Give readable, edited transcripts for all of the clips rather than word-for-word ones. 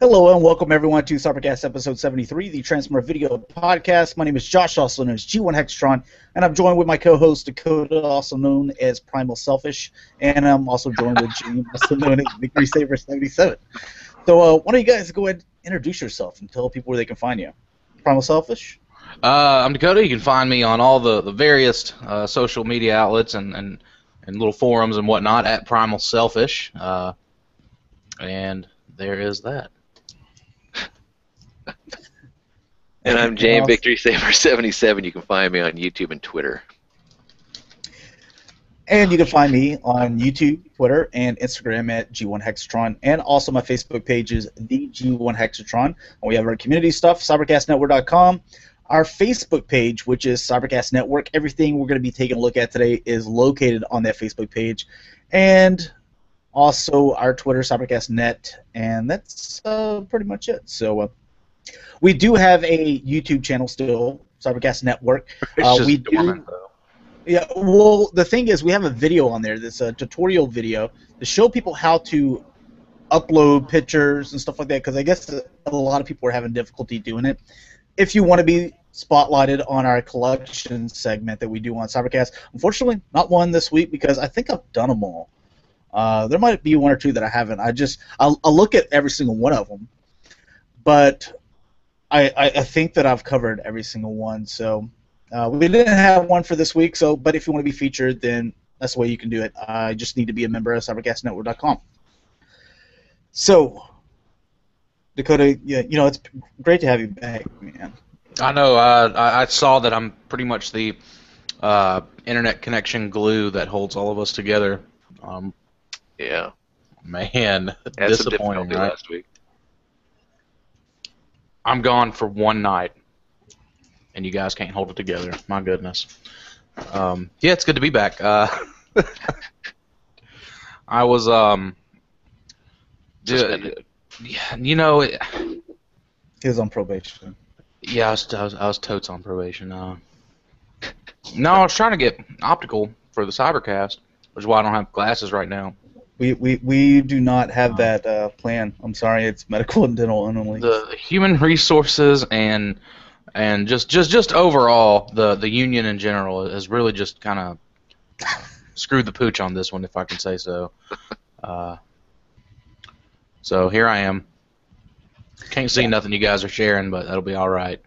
Hello and welcome everyone to Cybercast Ep73, the Transformer Video Podcast. My name is Josh, also known as G1 Hexatron, and I'm joined with my co-host Dakota, also known as PrimalSabbath, and I'm also joined with Jaim, also known as Victory Saber 77. So why don't you guys go ahead and introduce yourself and tell people where they can find you. PrimalSabbath? I'm Dakota. You can find me on all the various social media outlets and little forums and whatnot at PrimalSelfish, and there is that. And I'm Jaim, Victory Saber 77. You can find me on YouTube and Twitter. And you can find me on YouTube, Twitter, and Instagram at G1 Hexatron. And also my Facebook page is the G1 Hexatron. And we have our community stuff, cybercastnetwork.com. Our Facebook page, which is Cybercast Network. Everything we're going to be taking a look at today is located on that Facebook page. And also our Twitter, CybercastNet. And that's pretty much it. So we do have a YouTube channel still, Cybercast Network. We do. Yeah, well, the thing is, we have a video on there that's a tutorial video to show people how to upload pictures and stuff like that, because I guess a lot of people are having difficulty doing it. If you want to be spotlighted on our collection segment that we do on Cybercast, unfortunately, not one this week because I think I've done them all. There might be one or two that I haven't. I'll look at every single one of them, but I think that I've covered every single one. So we didn't have one for this week. But if you want to be featured, then that's the way you can do it. I just need to be a member of CybercastNetwork.com. So, Dakota, it's great to have you back, man. I know. I saw that I'm pretty much the internet connection glue that holds all of us together. Yeah. Man, Had disappointing, right? Last week. I'm gone for one night, and you guys can't hold it together. My goodness. Yeah, it's good to be back. I was, He was on probation. Yeah, I was totes on probation. No, I was trying to get optical for the Cybercast, which is why I don't have glasses right now. We do not have that plan. I'm sorry, it's medical and dental only. The human resources and just overall the union in general has really just kind of screwed the pooch on this one, if I can say so. So here I am. Can't see nothing you guys are sharing, but that'll be all right.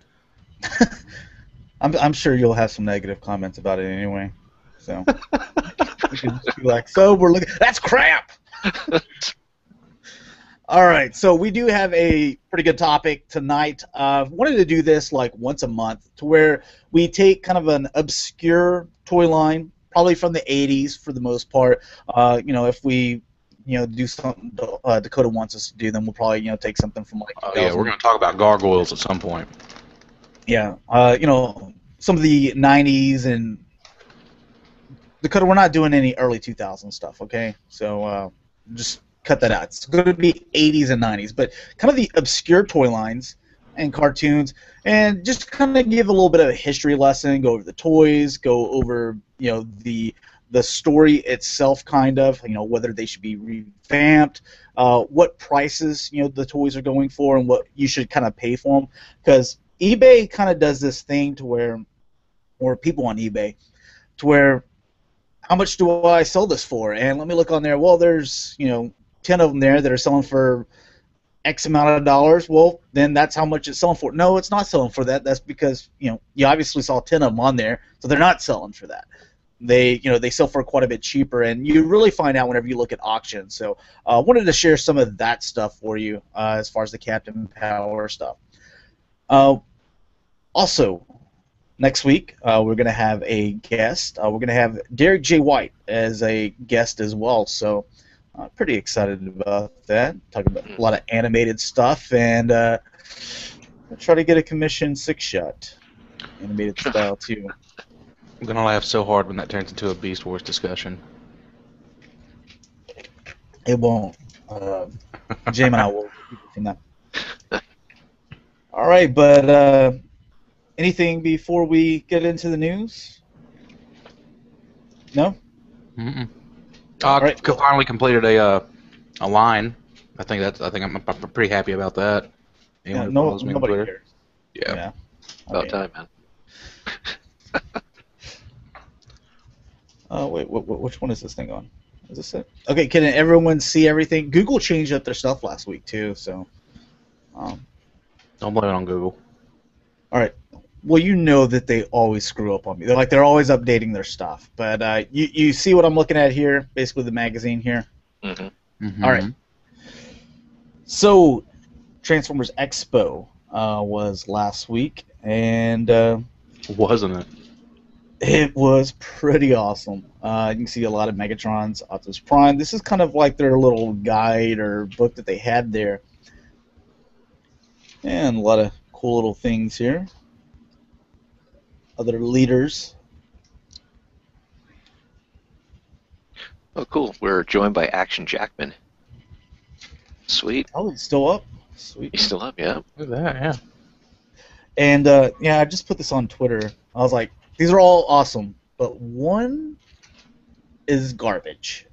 I'm sure you'll have some negative comments about it anyway. So you can just be like, so we're looking. That's crap. All right, so we do have a pretty good topic tonight. Wanted to do this like once a month, to where we take kind of an obscure toy line, probably from the '80s for the most part. If we do something Dakota wants us to do, then we'll probably take something from like. Yeah, we're going to talk about gargoyles at some point. Yeah, some of the '90s and. Dakota, we're not doing any early 2000s stuff, okay? So just cut that out. It's going to be 80s and 90s, but kind of the obscure toy lines and cartoons, and just kind of give a little bit of a history lesson, go over the toys, go over the story itself, kind of, whether they should be revamped, what prices the toys are going for, and what you should kind of pay for them, because eBay kind of does this thing to where, or people on eBay, to where. How much do I sell this for? And let me look on there. Well, there's 10 of them there that are selling for X amount of dollars. Well, then that's how much it's selling for. No, it's not selling for that. That's because you obviously saw 10 of them on there, so they're not selling for that. They they sell for quite a bit cheaper, and you really find out whenever you look at auctions. So I wanted to share some of that stuff for you as far as the Captain Power stuff. Also. Next week, we're going to have a guest. We're going to have Derek J. White as a guest as well, so I'm pretty excited about that. Talking about a lot of animated stuff, and try to get a commission 6-shot. Animated style, too. I'm going to laugh so hard when that turns into a Beast Wars discussion. It won't. Jaim and I will keep it from that. All right, but... anything before we get into the news? No? Mm-mm. Right, finally completed a line I think I'm pretty happy about that. Anyone Yeah, who no, follows me on nobody Twitter. cares. Yeah. Yeah. About time, man. Wait, which one is this thing on? Is this it? Okay, can everyone see everything? Google changed up their stuff last week too, so. Don't blame it on Google. All right. Well, you know that they always screw up on me. They're always updating their stuff. But you see what I'm looking at here? Basically, the magazine here. Mm-hmm. Mm-hmm. All right. So, Transformers Expo was last week, and Wasn't it? it was pretty awesome. You can see a lot of Megatrons, Optimus Prime. This is kind of like their little guide or book that they had there. And a lot of cool little things here. Other leaders. Oh, cool. We're joined by Action Jackman. Sweet. Oh, it's still up. Sweet. He's still up, yeah. Look at that, yeah. And yeah, I just put this on Twitter. I was like, these are all awesome, but one is garbage.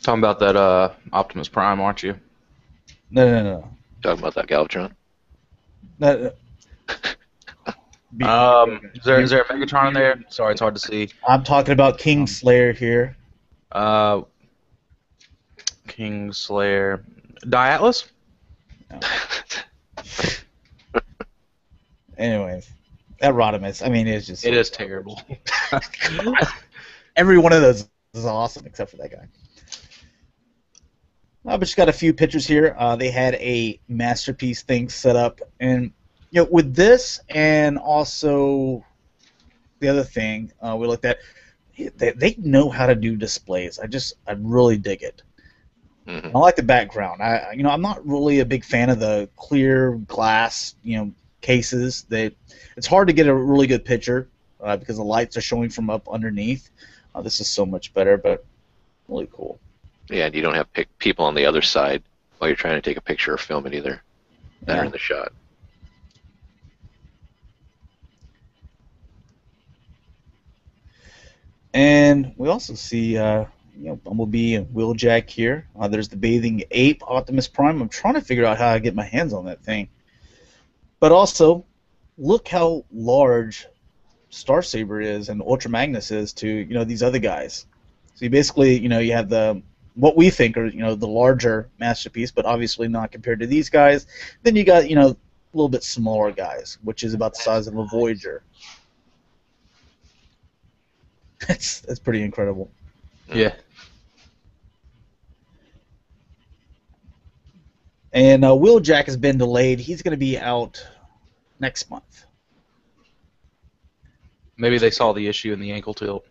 Talking about that Optimus Prime, aren't you? No. Talking about that Galvatron. No. Is there a Megatron in there? Sorry, it's hard to see. I'm talking about Kingslayer here. Kingslayer. Diatlas? No. Anyways, that Rodimus, I mean, it's just... It is terrible. Every one of those is awesome, except for that guy. But just got a few pictures here. They had a masterpiece thing set up, and with this and also the other thing we looked at, they know how to do displays. I really dig it. Mm-hmm. I like the background. I'm not really a big fan of the clear glass, cases. It's hard to get a really good picture because the lights are showing from up underneath. This is so much better, but really cool. Yeah, and you don't have people on the other side while you're trying to take a picture or film it either that are in the shot. And we also see Bumblebee and Wheeljack here. There's the bathing ape, Optimus Prime. I'm trying to figure out how I get my hands on that thing. But also, look how large Starsaber is and Ultra Magnus is to these other guys. So you basically you have what we think are the larger masterpiece, but obviously not compared to these guys. Then you got a little bit smaller guys, which is about the size of a Voyager. That's pretty incredible. Yeah. And Wheeljack has been delayed. He's going to be out next month. Maybe they saw the issue in the ankle tilt.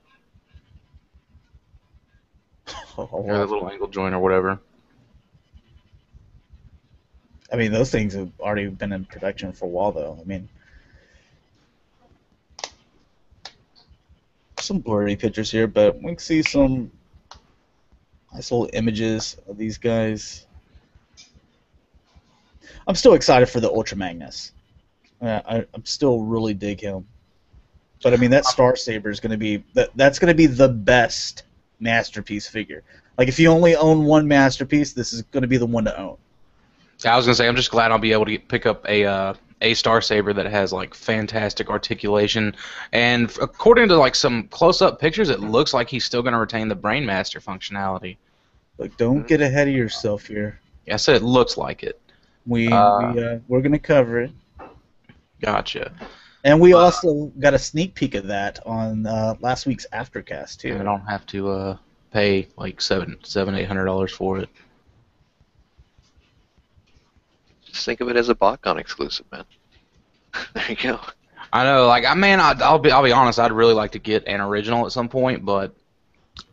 Or the little ankle joint or whatever. I mean, those things have already been in production for a while, though. I mean, some blurry pictures here, but we can see some nice little images of these guys. I'm still excited for the Ultra Magnus. I'm still really dig him. But I mean, that Starsaber is going to be that's going to be the best masterpiece figure. Like, if you only own one masterpiece, this is going to be the one to own. I was going to say, I'm just glad I'll be able to pick up a Starsaber that has like fantastic articulation, and according to like some close-up pictures, it looks like he's still going to retain the Brainmaster functionality. But don't get ahead of yourself here. Yeah, I said it looks like it. We're going to cover it. Gotcha. And we also got a sneak peek of that on last week's Aftercast too. Yeah, I don't have to pay like $800 for it. Just think of it as a BotCon exclusive, man. There you go. I know, like, I'll be honest. I'd really like to get an original at some point, but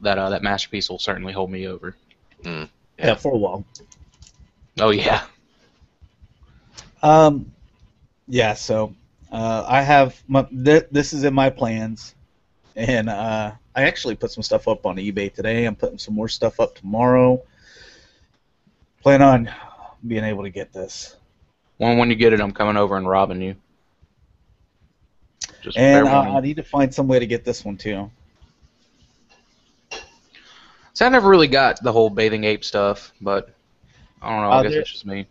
that masterpiece will certainly hold me over. Yeah, for a while. Oh yeah. Yeah. So I have this is in my plans, and I actually put some stuff up on eBay today. I'm putting some more stuff up tomorrow. Plan on being able to get this. When you get it, I'm coming over and robbing you. Just and I need to find some way to get this one too. So I never really got the whole bathing ape stuff, but I don't know. I guess that's just me.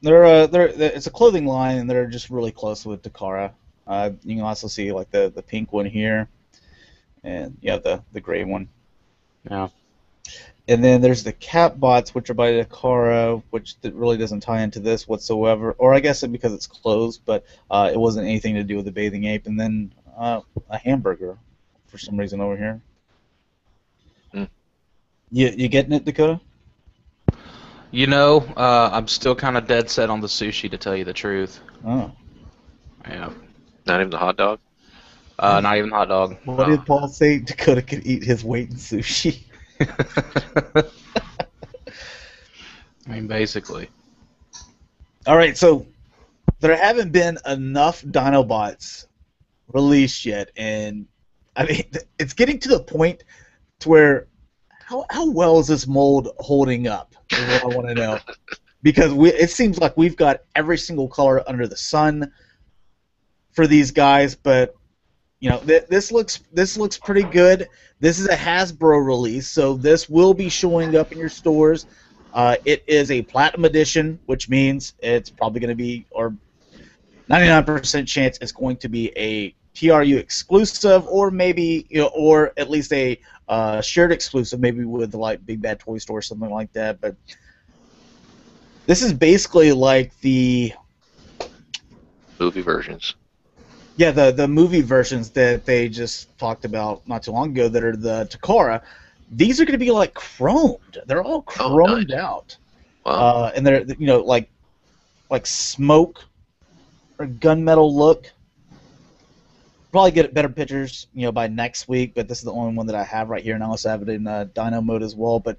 It's a clothing line, and they're just really close with Dakota. You can also see like the pink one here, and the gray one. Yeah. And then there's the cap bots, which are by Dakota, which really doesn't tie into this whatsoever. Or I guess because it's closed, but it wasn't anything to do with the bathing ape. And then a hamburger, for some reason over here. Mm. You getting it, Dakota? I'm still kind of dead set on the sushi, to tell you the truth. Oh. Yeah. Not even the hot dog? Not even the hot dog. What did Paul say? Dakota could eat his weight in sushi. I mean, basically. All right, so there haven't been enough Dinobots released yet, and I mean, it's getting to the point to where how well is this mold holding up? Is what I want to know, because it seems like we've got every single color under the sun for these guys, but this looks pretty good. This is a Hasbro release, so this will be showing up in your stores. It is a Platinum Edition, which means it's probably going to be, or 99% chance it's going to be a TRU exclusive, or maybe, or at least a shared exclusive, maybe with like Big Bad Toy Store or something like that. But this is basically like the movie versions. Yeah, the movie versions that they just talked about not too long ago that are the Takara. These are going to be like chromed. They're all chromed out. Wow. And they're like smoke or gunmetal look. Probably get better pictures by next week, but this is the only one that I have right here, and I also have it in Dino mode as well. But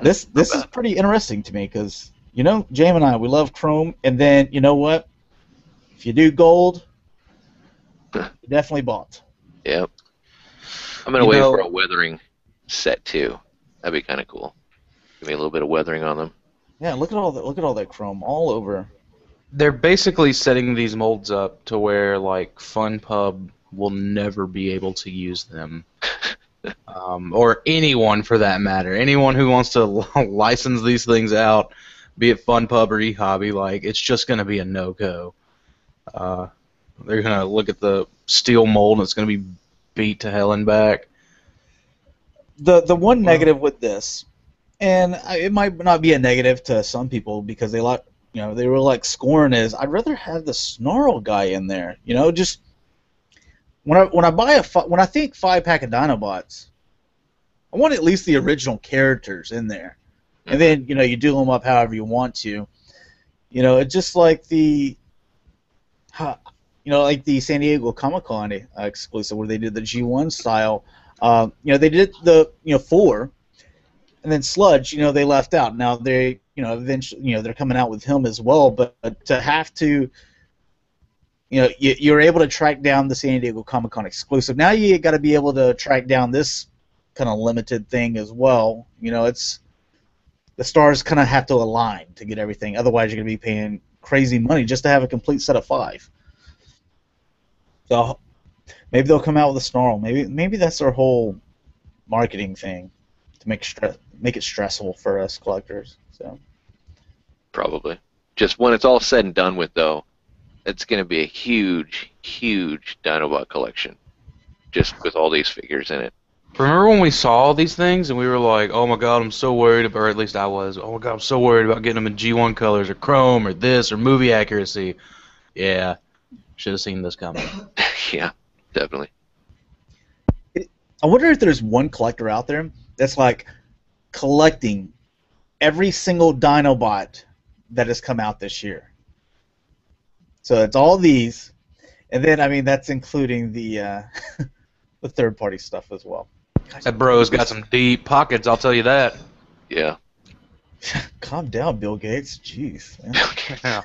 this is pretty interesting to me because Jaim and I, we love chrome, and then you know what? If you do gold, you definitely bought. Yep. I'm gonna wait for a weathering set too. That'd be kind of cool. Give me a little bit of weathering on them. Yeah, look at all that chrome all over. They're basically setting these molds up to where like FunPub will never be able to use them, or anyone for that matter. Anyone who wants to license these things out, be it FunPub or eHobby, like it's just gonna be a no-go. They're gonna look at the steel mold and it's gonna be beat to hell and back. The one negative with this, and it might not be a negative to some people because they were like scoring, is I'd rather have the Snarl guy in there. Just when I think 5-pack of Dinobots, I want at least the original characters in there, and then you do them up however you want to. It's just like like the San Diego Comic-Con exclusive where they did the G1 style. They did the 4, and then Sludge. They left out. Now they eventually they're coming out with him as well. But to have to you're able to track down the San Diego Comic-Con exclusive. Now you got to be able to track down this kind of limited thing as well. It's the stars kind of have to align to get everything. Otherwise, you're going to be paying crazy money just to have a complete set of 5. So maybe they'll come out with a Snarl. Maybe that's their whole marketing thing to make it stressful for us collectors. So probably. Just when it's all said and done with, though, it's going to be a huge, huge Dinobot collection, just with all these figures in it. Remember when we saw all these things and we were like, oh my god, I'm so worried about, or at least I was, oh my god, I'm so worried about getting them in G1 colors or chrome or this or movie accuracy. Yeah, should have seen this coming. Yeah, definitely. I wonder if there's one collector out there that's like collecting every single Dinobot that has come out this year. So it's all these, and then that's including the the third-party stuff as well. Gosh, that bro's got some deep pockets, I'll tell you that. Yeah. Calm down, Bill Gates. Jeez. Yeah.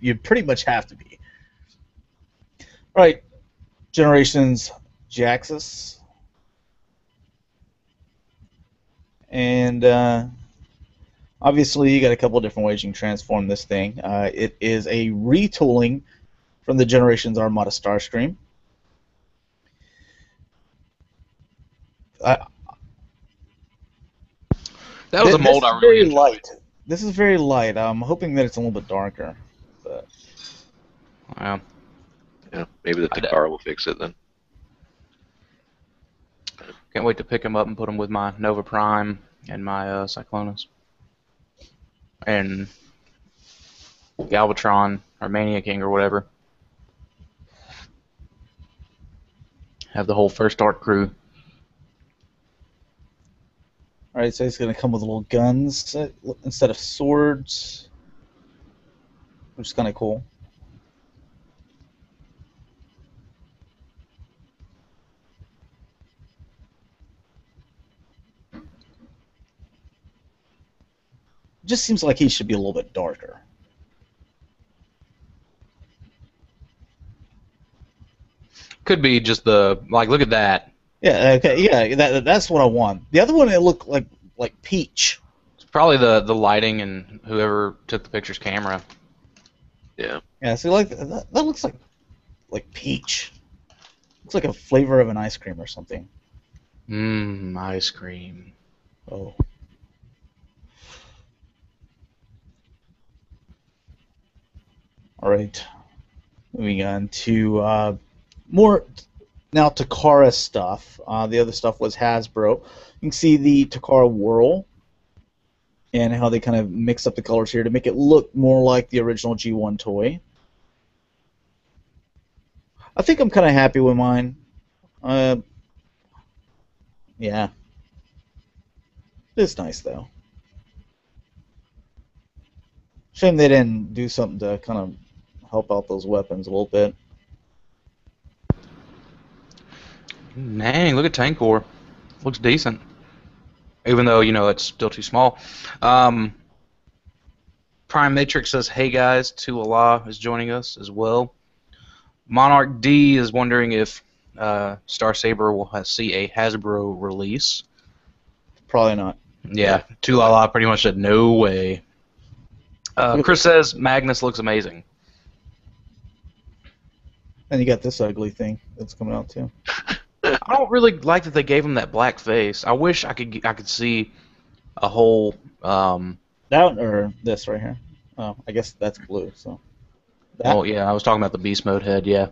You pretty much have to be. All right, Generations Jaxus. And obviously you got a couple different ways you can transform this thing. It is a retooling from the Generations Armada Starscream. That was a mold I really enjoyed. Light. This is very light. I'm hoping that it's a little bit darker. But Wow. Yeah, maybe the Takara will fix it then. Can't wait to pick them up and put them with my Nova Prime and my Cyclonus. And Galvatron or Mania King or whatever. Have the whole First Art crew. Alright, so it's going to come with little guns instead of swords, which is kind of cool. Just seems like he should be a little bit darker. Could be just the, like, look at that. Yeah, okay, yeah, that's what I want. The other one, it looked like peach. It's probably the lighting and whoever took the picture's camera. Yeah. Yeah, see, like that looks like peach. Looks like a flavor of an ice cream or something. Ice cream. Oh. All right. Moving on to more now Takara stuff. The other stuff was Hasbro. You can see the Takara Whirl and how they kind of mix up the colors here to make it look more like the original G1 toy. I think I'm kind of happy with mine. Yeah. It's nice, though. Shame they didn't do something to kind of help out those weapons a little bit. Dang, look at Tankor. Looks decent. Even though, you know, it's still too small. Prime Matrix says, hey guys, To Allah is joining us as well. Monarch D is wondering if Star Saber will see a Hasbro release. Probably not. Yeah, To Allah pretty much said no way. Chris says Magnus looks amazing. And you got this ugly thing that's coming out too. I don't really like that they gave him that black face. I wish I could see a whole that or this right here. Oh, I guess that's blue. So. Oh yeah, I was talking about the beast mode head. Yeah.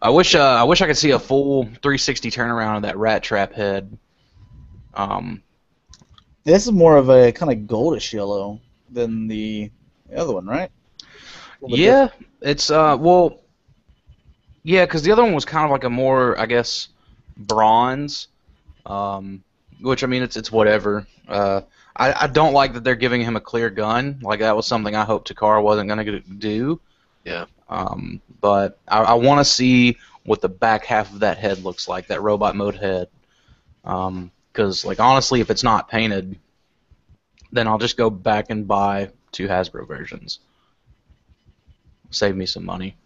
I wish I could see a full 360 turnaround of that rat trap head. This is more of a kind of goldish yellow than the other one, right? Yeah, it's well, yeah, because the other one was kind of like a more, I guess, bronze, which I mean it's whatever. I don't like that they're giving him a clear gun. Like that was something I hoped Takara wasn't gonna do. Yeah. But I want to see what the back half of that head looks like, that robot mode head. Because like honestly, if it's not painted, then I'll just go back and buy 2 Hasbro versions. Save me some money.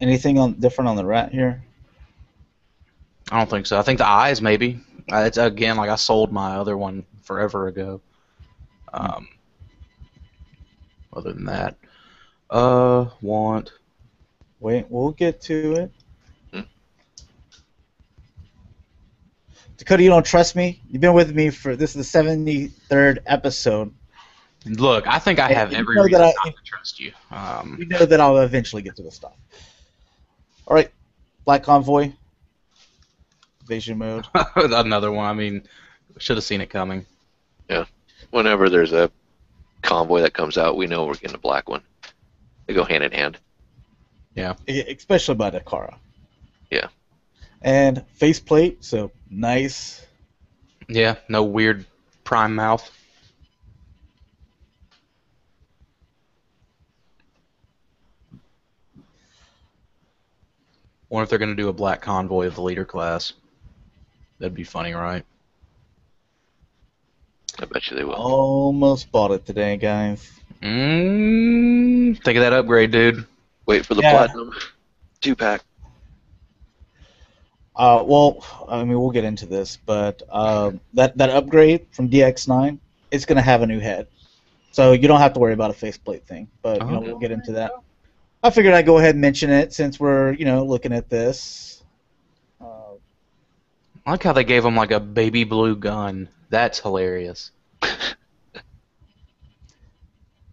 Anything different on the rat here? I don't think so. I think the eyes maybe. It's again like I sold my other one forever ago. Other than that, Wait, we'll get to it. Dakota, you don't trust me? You've been with me for this is the 73rd episode. Look, I think I have every reason not to trust you. You know that I'll eventually get to this stuff. All right, Black Convoy. Invasion mode. Another one. I mean, should have seen it coming. Yeah. Whenever there's a convoy that comes out, we know we're getting a black one. They go hand in hand. Yeah. Especially by Dakara. Yeah. And faceplate, so nice. Yeah, no weird prime mouth. Wonder if they're going to do a black convoy of the leader class. That'd be funny, right? I bet you they will. Almost bought it today, guys. Think of that upgrade, dude. Wait for the platinum 2-pack. Well, I mean, we'll get into this, but that upgrade from DX9, it's going to have a new head. So you don't have to worry about a faceplate thing, but you know, we'll get into that. I figured I'd go ahead and mention it since we're, you know, looking at this. I like how they gave him like a baby blue gun. That's hilarious.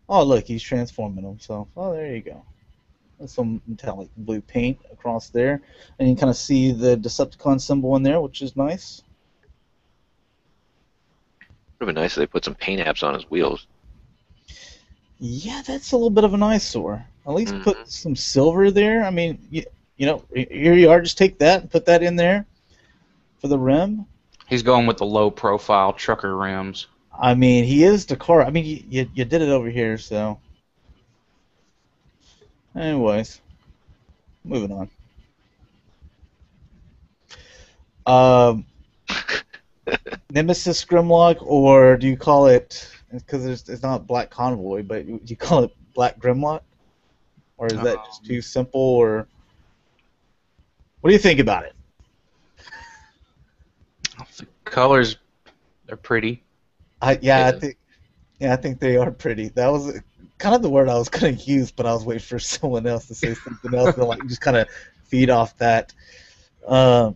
Oh, look, he's transforming himself. Oh, there you go. There's some metallic blue paint across there. And you can kind of see the Decepticon symbol in there, which is nice. Would have been nice if they put some paint apps on his wheels. Yeah, that's a little bit of an eyesore. At least put some silver there. I mean, you know, here you are. Just take that and put that in there for the rim. He's going with the low-profile trucker rims. I mean, he is Dakota. I mean, you did it over here, so. Anyways, moving on. Nemesis Grimlock, or do you call it, because it's not Black Convoy, but do you call it Black Grimlock? Or is that just too simple, or what do you think about it? The colors are pretty. I think they are pretty. That was kind of the word I was going to use, but I was waiting for someone else to say something else to like just kind of feed off that. Yeah.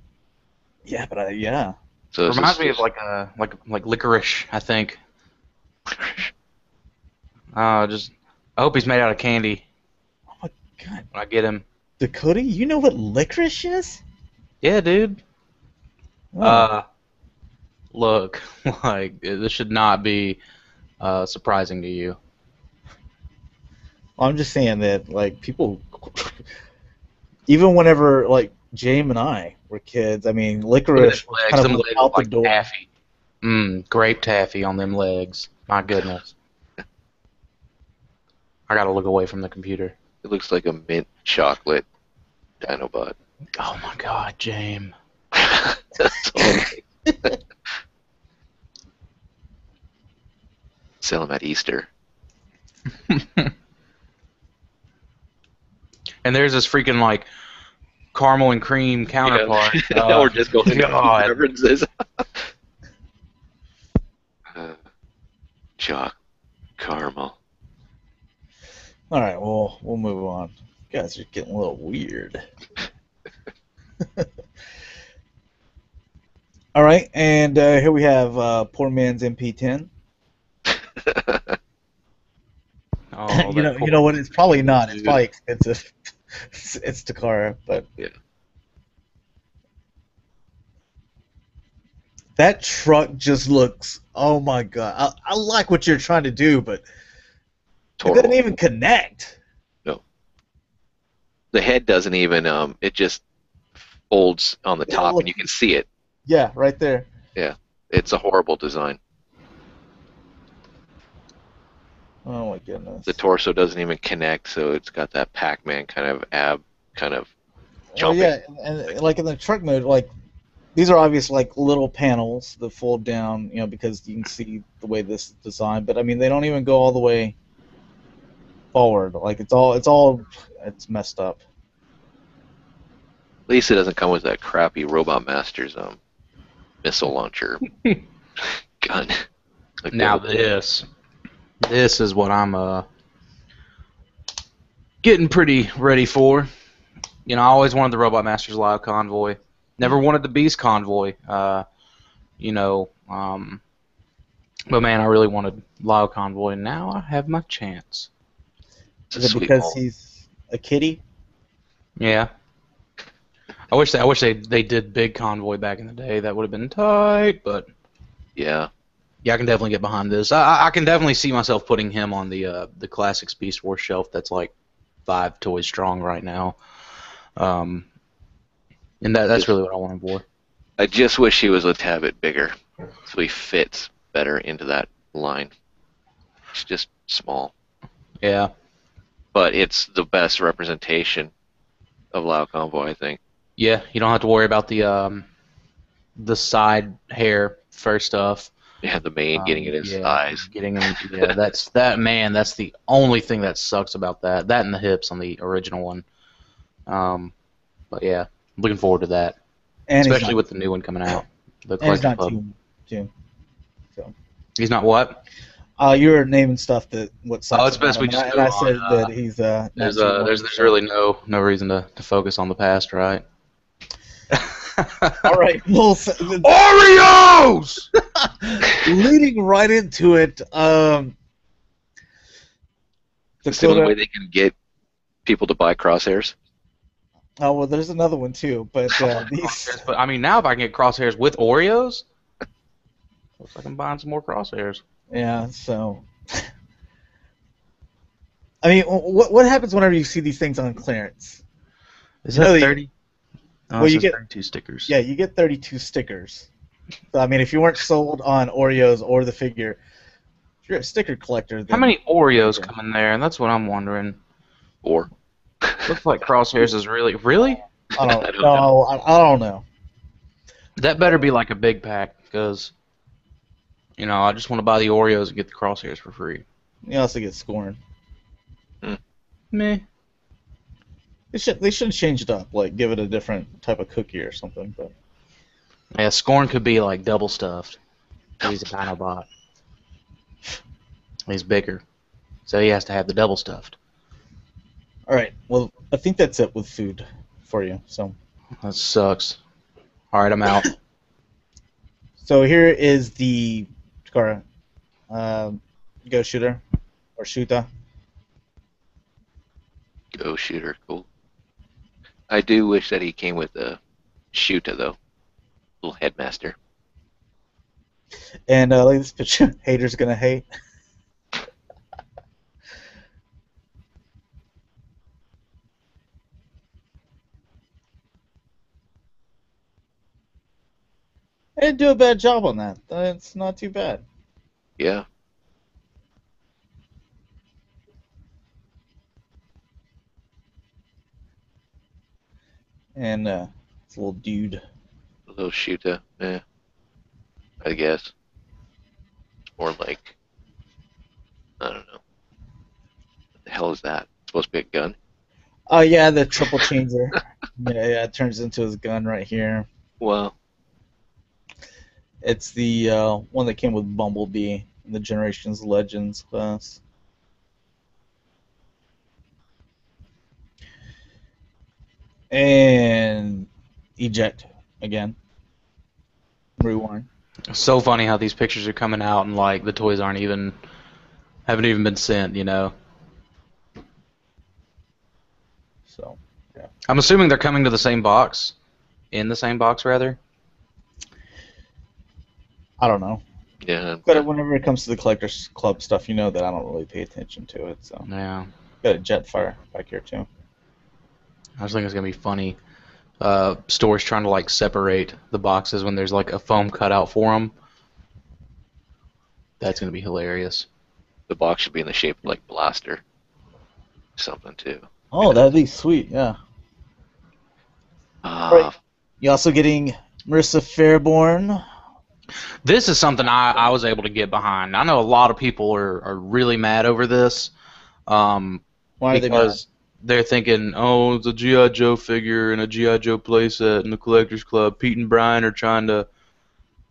So it reminds me of like licorice, I think. I hope he's made out of candy. Oh my god! When I get him. Dakota, you know what licorice is? Yeah, dude. Oh. Look, like this should not be surprising to you. I'm just saying that, like, people, even whenever like Jaim and I were kids, I mean, licorice was kind of out the door. Taffy. Grape taffy on them legs. My goodness. I gotta look away from the computer. It looks like a mint chocolate Dinobot. Oh my god, Jaim. Sell them at Easter. And there's this freaking like caramel and cream counterpart. Yeah. We're just going God. references. Chalk, caramel. All right, well, we'll move on. You guys are getting a little weird. All right, and here we have poor man's MP10. You know what? It's probably not. It's probably expensive. It's Takara, but yeah. That truck just looks. Oh my god! I like what you're trying to do, but it doesn't even connect. No. The head doesn't even. It just folds on the top, and you can see it. Yeah, right there. Yeah, it's a horrible design. Oh my goodness. The torso doesn't even connect, so it's got that Pac-Man kind of ab kind of jumping. Well, yeah, and like in the truck mode, like these are obviously like little panels that fold down, you know, because you can see the way this is designed. But I mean, they don't even go all the way forward. Like it's messed up. At least it doesn't come with that crappy Robot Masters missile launcher gun. Like now this is what I'm getting pretty ready for. You know, I always wanted the Robot Masters Live Convoy. Never wanted the Beast Convoy. You know, but man, I really wanted Live Convoy, and now I have my chance. Is it because he's a kitty? Yeah. I wish they did Big Convoy back in the day. That would have been tight, but yeah, I can definitely get behind this. I can definitely see myself putting him on the Classics Beast Wars shelf. That's like 5 toys strong right now, and that's really what I want him for. I just wish he was a tad bit bigger, so he fits better into that line. It's just small. Yeah, but it's the best representation of Lao Convoy, I think. Yeah, you don't have to worry about the side hair first off. Yeah, the mane getting in his eyes. Getting him. Yeah, that's the only thing that sucks about that. That and the hips on the original one. But yeah, looking forward to that, and especially with the new one coming out. The and he's not Jim. So. He's not what? You were naming stuff that what sucks. Oh, it's best we just. And I said that he's. There's really no reason to focus on the past, right? All right, well, Oreos! leading right into it, It's the only way Dakota. they can get people to buy crosshairs. Oh well, there's another one too, but these. Crosshairs, but I mean, now if I can get crosshairs with Oreos, looks like I'm buying some more crosshairs. Yeah, so. I mean, what happens whenever you see these things on clearance? Is You know that that 30? Oh, well, it you says get 32 stickers. yeah, you get 32 stickers. So I mean, if you weren't sold on Oreos or the figure, if you're a sticker collector, then How many Oreos come in there? And that's what I'm wondering. Or Looks like crosshairs is really I don't I don't know. know. I don't know. that better be like a big pack because I just want to buy the Oreos and get the crosshairs for free. You also get scorn. Meh. They should change it up, like give it a different type of cookie or something. But Yeah, Scorn could be like double stuffed. He's a Dinobot. He's bigger, so he has to have the double stuffed. all right, well, I think that's it with food for you. So That sucks. All right, I'm out. so here is the Takara, Go Shooter or Shooter. Go shooter, cool. I do wish that he came with a Shuta though, little headmaster. And look at this picture. Haters gonna hate. They didn't do a bad job on that. It's not too bad. Yeah, And this little dude. a little Shuta. I guess. It's more like, I don't know. What the hell is that? It's supposed to be a gun? Oh yeah, the triple changer. Yeah, it turns into his gun right here. Well, It's the one that came with Bumblebee in the Generations Legends class. And eject again. Rewind. So funny how these pictures are coming out and like the toys haven't even been sent. So yeah. I'm assuming they're coming to the same box, in the same box rather. I don't know. yeah. But whenever it comes to the Collectors Club stuff, you know that I don't really pay attention to it. So Yeah, got a Jetfire back here too. I just think it's gonna be funny. Stores trying to like separate the boxes when there's like a foam cutout for them. That's gonna be hilarious. The box should be in the shape of like Blaster. Something too. Oh, that'd be sweet. Yeah. Right. You also getting Marissa Fairborn. This is something I was able to get behind. I know a lot of people are really mad over this. Why are they mad? Because they're thinking, oh, it's a G.I. Joe figure and a G.I. Joe playset in the Collectors Club. Pete and Brian are trying to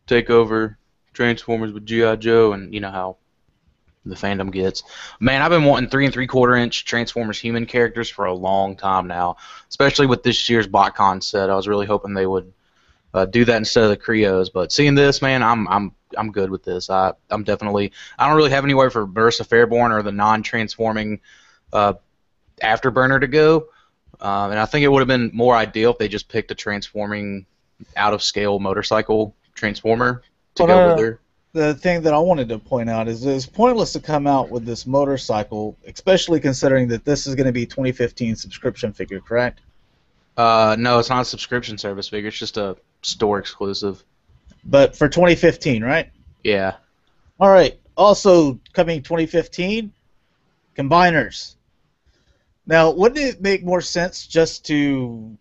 take over Transformers with G.I. Joe, and you know how the fandom gets. Man, I've been wanting 3 3/4-inch Transformers human characters for a long time now, especially with this year's BotCon set. I was really hoping they would do that instead of the Creos, but seeing this, man, I'm good with this. I'm definitely, I don't really have anywhere for Marissa Fairborn or the non-transforming Afterburner to go, and I think it would have been more ideal if they just picked a transforming out-of-scale motorcycle transformer to go with her. The thing that I wanted to point out is it's pointless to come out with this motorcycle, especially considering that this is going to be 2015 subscription figure, correct? No, it's not a subscription service figure. It's just a store exclusive. But for 2015, right? Yeah. All right. Also coming 2015, combiners. Now, wouldn't it make more sense just to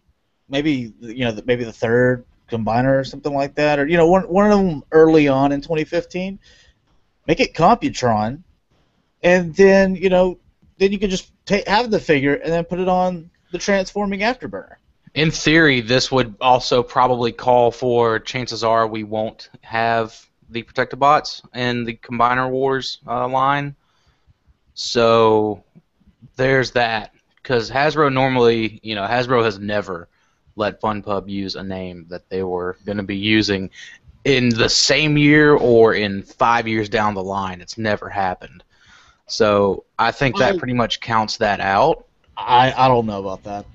maybe maybe the third combiner or something like that, or one of them early on in 2015? Make it Computron, and then then you could just have the figure and then put it on the transforming Afterburner. In theory, this would also probably call for, chances are we won't have the Protectobots in the Combiner Wars line. So there's that. Because Hasbro normally, Hasbro has never let FunPub use a name that they were going to be using in the same year or in 5 years down the line. It's never happened. So I think that pretty much counts that out. I don't know about that.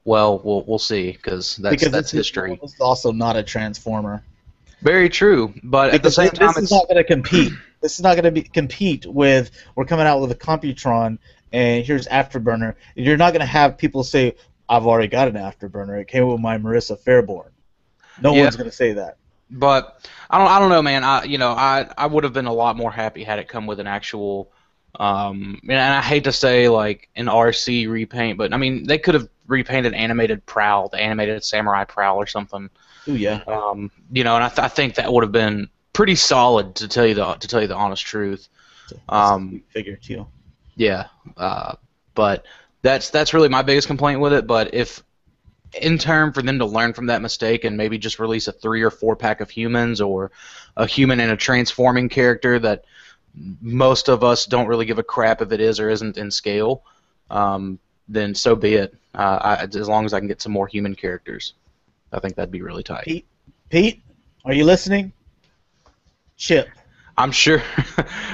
Well, we'll see, because that's history. This is also not a Transformer. Very true, but at the same time, this is not going to compete. This is not going to compete with, we're coming out with a Computron, and here's Afterburner. You're not going to have people say, I've already got an Afterburner. It came with my Marissa Fairborn. No one's going to say that. But I don't know, man. I would have been a lot more happy had it come with an actual. And I hate to say like an RC repaint, but I mean they could have repainted animated Prowl, the animated Samurai Prowl or something. Ooh, yeah. And I think that would have been pretty solid, to tell you the honest truth. Figure too. Yeah. But that's really my biggest complaint with it. But if in turn for them to learn from that mistake and maybe just release a 3 or 4 pack of humans, or a human and a transforming character that most of us don't really give a crap if it is or isn't in scale, then so be it. As long as I can get some more human characters, I think that'd be really tight. Pete, are you listening? Chip. I'm sure.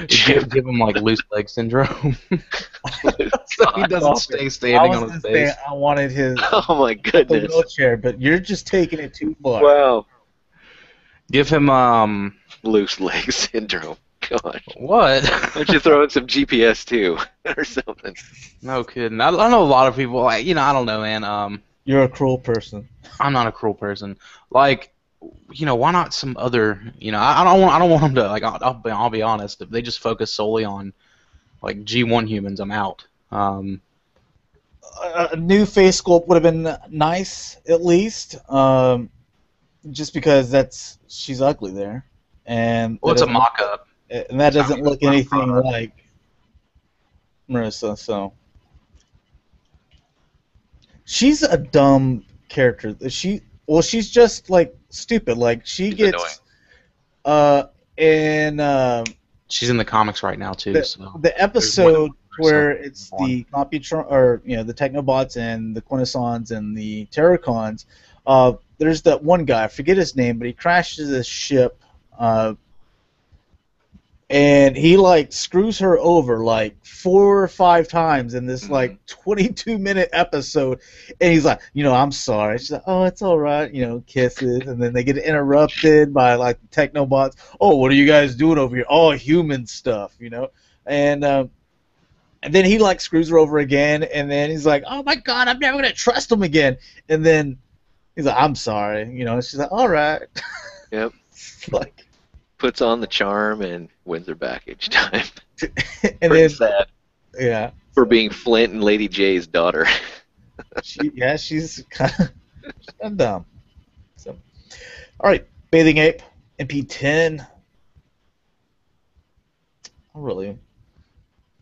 give him like loose leg syndrome, so he doesn't stay standing on his base. I wanted his. Oh my goodness. Wheelchair, but you're just taking it too far. Wow. Give him loose leg syndrome. God. What? Why don't you throw in some GPS too, or something? No kidding. I know a lot of people. Like, I don't know, man. You're a cruel person. I'm not a cruel person. Like, why not some other? I don't want them to like. I'll be honest. If they just focus solely on like G1 humans, I'm out. A new face sculpt would have been nice, at least. Just because she's ugly there, and it's a mock-up. And that doesn't look anything like Marissa, so she's a dumb character. She's just like stupid. Like she gets she's in the comics right now too. The episode where it's the Computron, or the Technobots and the Quintessons and the Terracons. There's that one guy, I forget his name, but he crashes his ship. And he like screws her over like 4 or 5 times in this like 22-minute episode, and he's like, I'm sorry. She's like, oh, it's all right, kisses, and then they get interrupted by like the Technobots. Oh, what are you guys doing over here? Oh, human stuff, and then he like screws her over again, and then he's like, oh my God, I'm never gonna trust him again, and then he's like, I'm sorry, She's like, all right. Yep. Like. Puts on the charm and wins her back eck time. And then sad. Yeah. For being Flint and Lady J's daughter. She's kind of dumb. So, all right, Bathing Ape, MP10.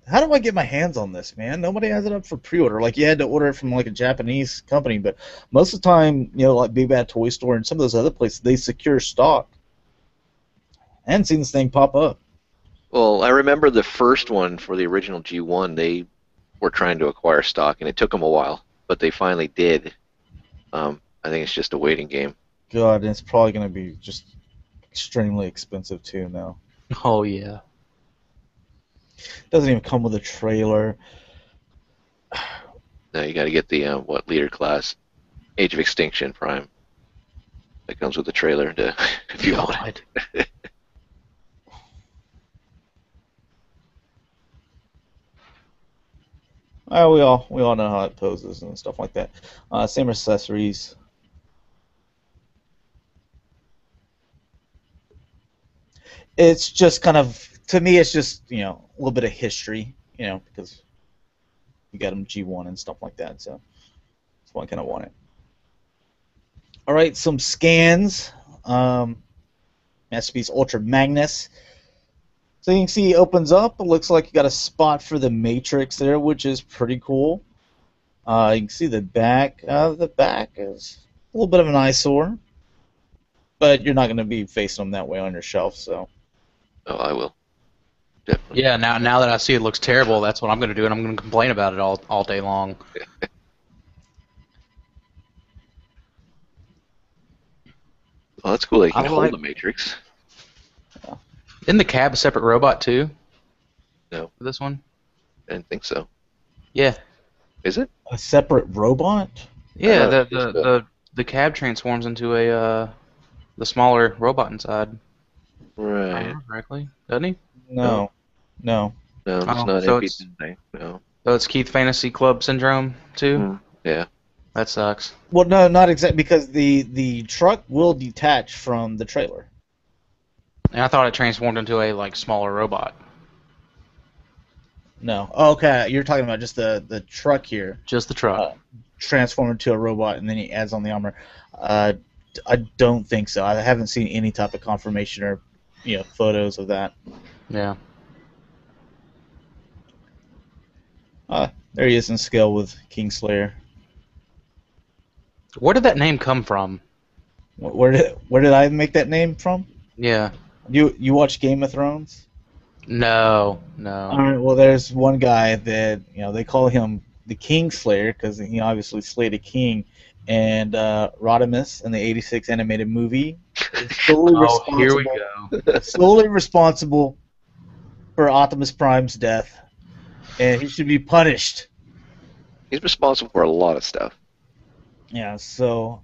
How do I get my hands on this, man? Nobody has it up for pre-order. Like, you had to order it from like a Japanese company, but most of the time, like Big Bad Toy Store and some of those other places, they secure stock. I hadn't seen this thing pop up. Well, I remember the first one for the original G1, they were trying to acquire stock, and it took them a while, but they finally did. I think it's just a waiting game. God, and it's probably going to be just extremely expensive, too, now. Oh, yeah. Doesn't even come with a trailer. No, you got to get the, leader class? Age of Extinction Prime. That comes with the trailer, if you want it. We all know how it poses and stuff like that. Same accessories. It's just kind of, to me, it's just a little bit of history, because you got them G1 and stuff like that. So that's why I kind of want it. All right, some scans. Masterpiece Ultra Magnus. So you can see it opens up. It looks like you got a spot for the Matrix there, which is pretty cool. You can see the back. The back is a little bit of an eyesore, but you're not going to be facing them that way on your shelf. So. Oh, I will. Definitely. Yeah. Now that I see it looks terrible, that's what I'm going to do, and I'm going to complain about it all day long. Well, that's cool. They I can hold like- the Matrix. Isn't the cab a separate robot too? No. For this one? I didn't think so. Yeah. Is it? A separate robot? Yeah, thought it was the cab transforms into a the smaller robot inside. If I Right. remember correctly, doesn't he? No. No. No, it's Oh, not so MP10. No. So it's Keith Fantasy Club syndrome too. Hmm. Yeah. That sucks. Well, no, not exactly, because the truck will detach from the trailer. And I thought it transformed into a like smaller robot. No. Oh, okay, you're talking about just the truck here. Just the truck. Transform into a robot, and then he adds on the armor. I don't think so. I haven't seen any type of confirmation or photos of that. Yeah. There he is in scale with Kingslayer. Where did that name come from? Where did I make that name from? Yeah. You watch Game of Thrones? No. All right. Well, there's one guy that they call him the Kingslayer because he obviously slayed a king, and Rodimus in the '86 animated movie is Here we go. solely responsible for Optimus Prime's death, and he should be punished. He's responsible for a lot of stuff. Yeah. So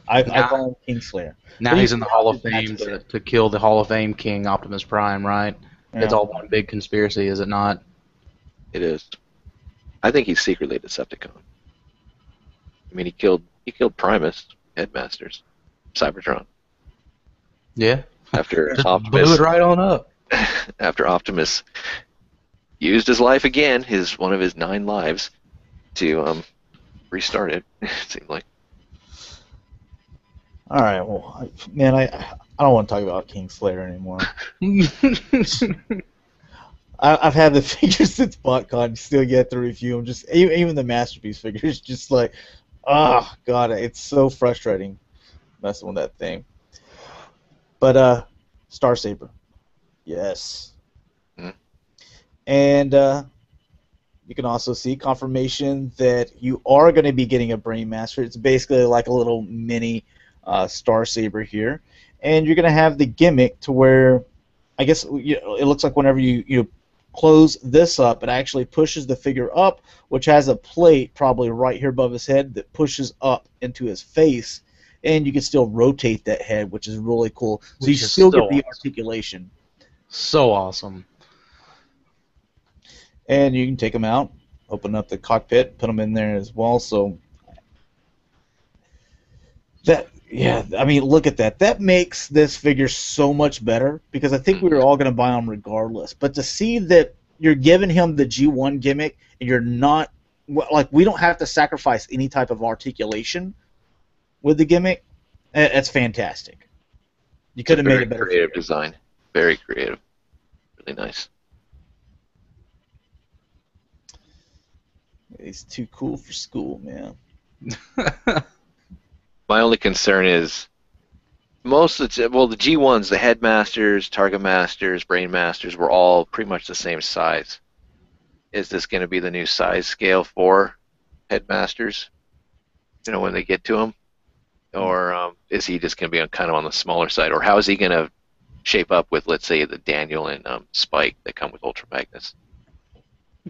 I call him Kingslayer. Now But he's he- in the Hall of Fame to kill the Hall of Fame King Optimus Prime, right? Yeah. It's all one big conspiracy, is it not? It is. I think he's secretly a Decepticon. I mean, he killed Primus, Headmasters, Cybertron. Yeah. After Just Optimus, blew it right on up. after Optimus used his life again, one of his 9 lives, to restart it. It seemed like. All right. Well, man, I don't want to talk about Kingslayer anymore. I've had the figures since BotCon, still yet to review them. Just even the Masterpiece figures, just like, oh god, it's so frustrating messing with that thing. But Star Saber, yes, and you can also see confirmation that you are going to be getting a Brainmaster. It's basically like a little mini Star Saber here, and you're going to have the gimmick to where, I guess it looks like whenever you close this up, it actually pushes the figure up, which has a plate probably right here above his head that pushes up into his face, and you can still rotate that head, which is really cool. So you still get the articulation. So awesome. And you can take them out, open up the cockpit, put them in there as well. So I mean, look at that. That makes this figure so much better because I think we were all going to buy them regardless. But to see that you're giving him the G1 gimmick and you're not, like, we don't have to sacrifice any type of articulation with the gimmick, that's fantastic. You could have made a better creative figure. design. Very creative. Really nice. He's too cool for school, man. My only concern is the G1s, the Headmasters, Target Masters, Brain Masters were all pretty much the same size. Is this going to be the new size scale for Headmasters? When they get to them, or is he just going to be kind of on the smaller side, or how is he going to shape up with, let's say, the Daniel and Spike that come with Ultra Magnus?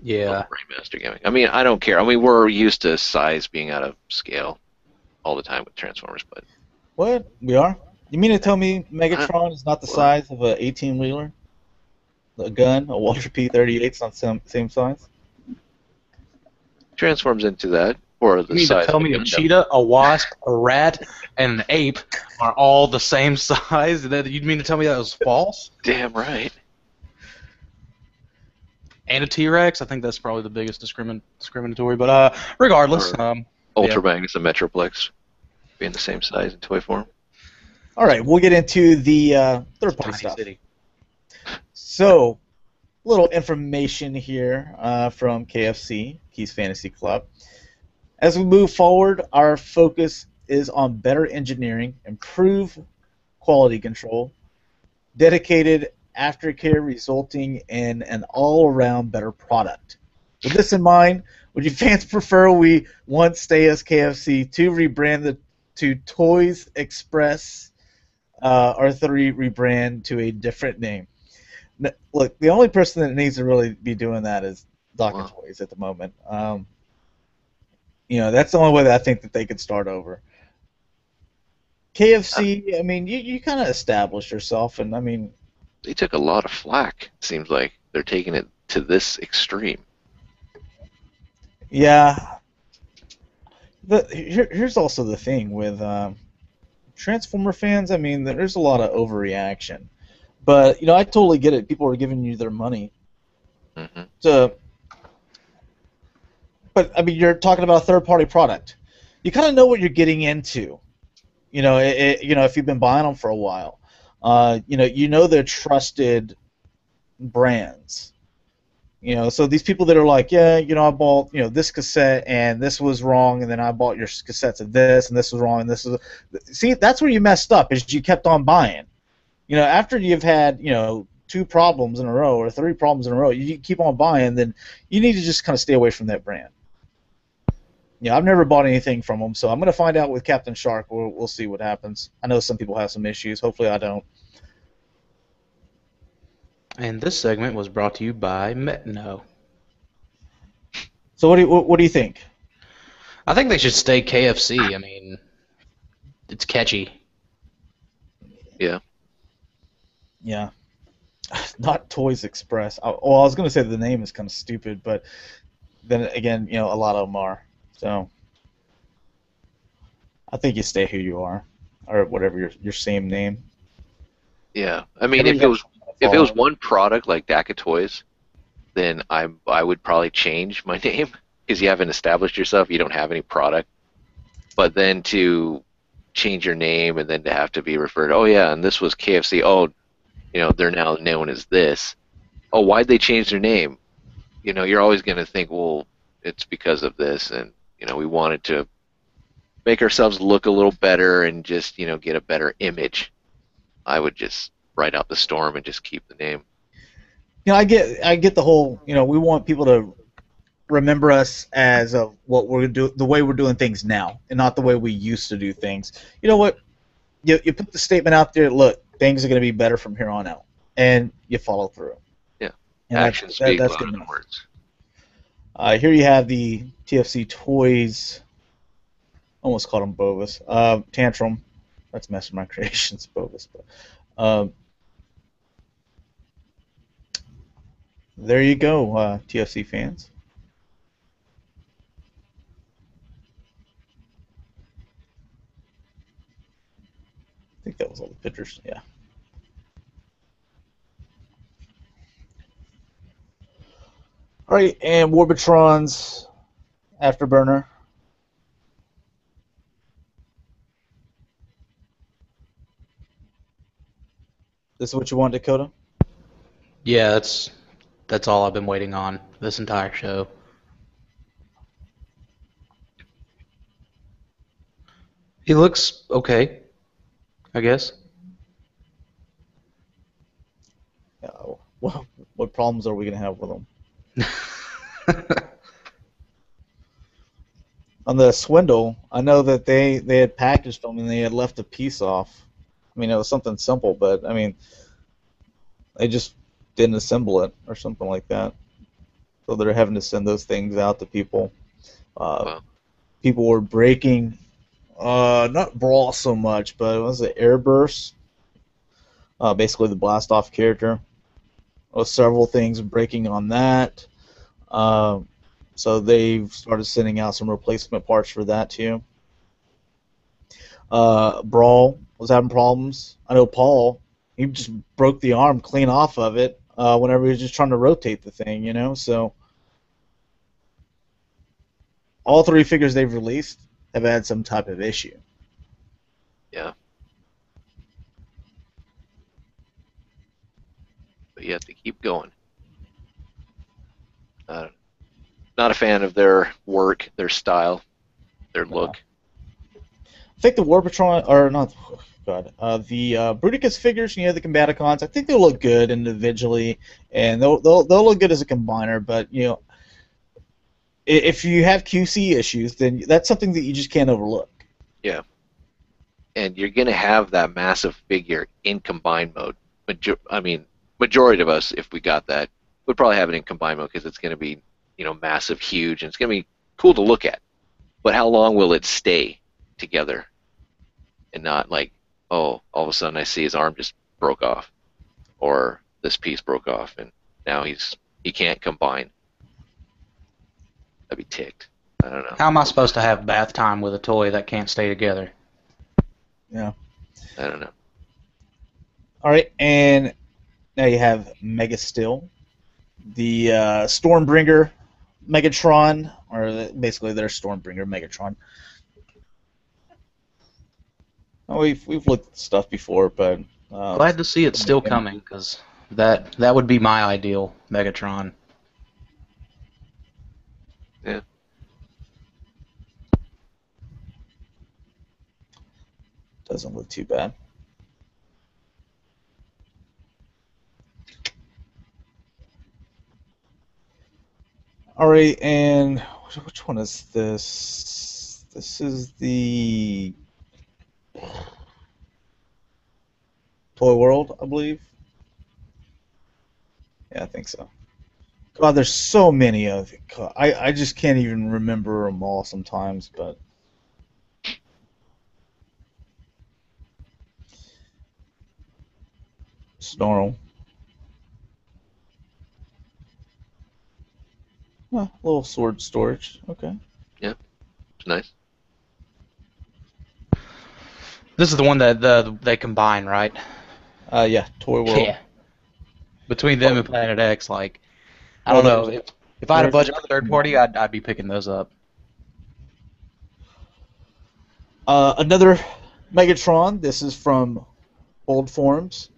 Yeah. Brainmaster gimmick. I mean, I don't care. I mean, we're used to size being out of scale all the time with Transformers, but What? We are? You mean to tell me Megatron is not the size of a 18-wheeler? A gun, a Walter P-38, it's not same size? transforms into that, or the You mean size to tell of me a Gundam. cheetah, a wasp, a rat, and an ape are all the same size? You mean to tell me that was false? Damn right. And a T-Rex? I think that's probably the biggest discriminatory, but regardless. Or Ultra Magnus and Metroplex being the same size in toy form. All right, we'll get into the third-party Tiny stuff. city. So, little information here from KFC, Keys Fantasy Club. As we move forward, our focus is on better engineering, improved quality control, dedicated aftercare resulting in an all-around better product. With this in mind, would you fans prefer we, one, stay as KFC, two, rebrand to Toys Express R3 rebrand to a different name. Look, the only person that needs to really be doing that is Dr. Toys at the moment. That's the only way that I think that they could start over. KFC, I mean, you kind of established yourself, and I mean, they took a lot of flack. Seems like they're taking it to this extreme. Yeah. Here's also the thing with Transformer fans. I mean, there's a lot of overreaction, but I totally get it. People are giving you their money. But I mean, you're talking about a third-party product. You kind of know what you're getting into. If you've been buying them for a while, they're trusted brands. So these people that are like, yeah, I bought, this cassette and this was wrong, and then I bought your cassettes of this and this was wrong and this was. See, that's where you messed up, is you kept on buying. After you've had, 2 problems in a row or 3 problems in a row, you keep on buying, then you need to just kind of stay away from that brand. I've never bought anything from them, so I'm going to find out with Captain Shark. We'll see what happens. I know some people have some issues. Hopefully I don't. And this segment was brought to you by Metno. So what do you think? I think they should stay KFC. I mean, it's catchy. Yeah. Yeah. Not Toys Express. I was going to say the name is kind of stupid, but then again, a lot of them are. So I think you stay who you are, or whatever your same name. Yeah, I mean, if it was one product like Dakota Toys, then I would probably change my name, because you haven't established yourself. You don't have any product. But then to change your name and then to have to be referred, oh yeah, and this was KFC. Oh, they're now known as this. Oh, why'd they change their name? You're always going to think, well, it's because of this, and we wanted to make ourselves look a little better and just get a better image. I would just write out the storm and just keep the name. I get the whole, we want people to remember us as what we're do, the way we're doing things now, and not the way we used to do things. You know what? You put the statement out there. Look, things are going to be better from here on out, and you follow through. Yeah, and actions speak louder than words. Here you have the TFC Toys. Almost called him Bovis. Tantrum. That's messing my creations, Bovis. But there you go, TFC fans. I think that was all the pictures. Yeah. All right, and Warbitron's Afterburner. This is what you want, Dakota? Yeah, that's all I've been waiting on this entire show. He looks okay, I guess. Yeah, well, what problems are we going to have with him? On the Swindle, I know that they had packaged them and they had left a piece off. I mean, it was something simple, but I mean, they just didn't assemble it or something like that. So they're having to send those things out to people. Wow. People were breaking, not Brawl so much, but it was an Airburst, basically the blast-off character. There was several things breaking on that. So they've started sending out some replacement parts for that too. Brawl was having problems. I know Paul, he just broke the arm clean off of it whenever he was just trying to rotate the thing, so all 3 figures they've released have had some type of issue. Yeah. But you have to keep going. Not a fan of their work, their style, their look. I think the Warbitron, or not, the Bruticus figures, the Combaticons, I think they'll look good individually, and they'll look good as a combiner. But if you have QC issues, then that's something that you just can't overlook. Yeah. and you're going to have that massive figure in combined mode. Majority of us, if we got that, would probably have it in combined mode because it's going to be, massive, huge, and it's going to be cool to look at. But how long will it stay together and not like, oh, all of a sudden I see his arm just broke off, or this piece broke off, and now he can't combine. I'd be ticked. I don't know. How am I supposed to have bath time with a toy that can't stay together? Yeah. I don't know. All right, and now you have Mega Still, the Stormbringer Megatron, or basically their Stormbringer Megatron. Oh, we've looked at stuff before, but Glad to see it's still coming, because that would be my ideal Megatron. Yeah. Doesn't look too bad. All right, and which one is this? This is the Toy World, I believe. Yeah, I think so. God, there's so many of it. I just can't even remember them all sometimes, but Snarl. Huh, little sword storage. Okay. Yeah. It's nice. This is the one that they combine, right? Yeah, Toy World. Yeah. Between them and Planet X, like, I Well, don't know. If I had a there's budget for third party, I'd be picking those up. Another Megatron. This is from Old Forms.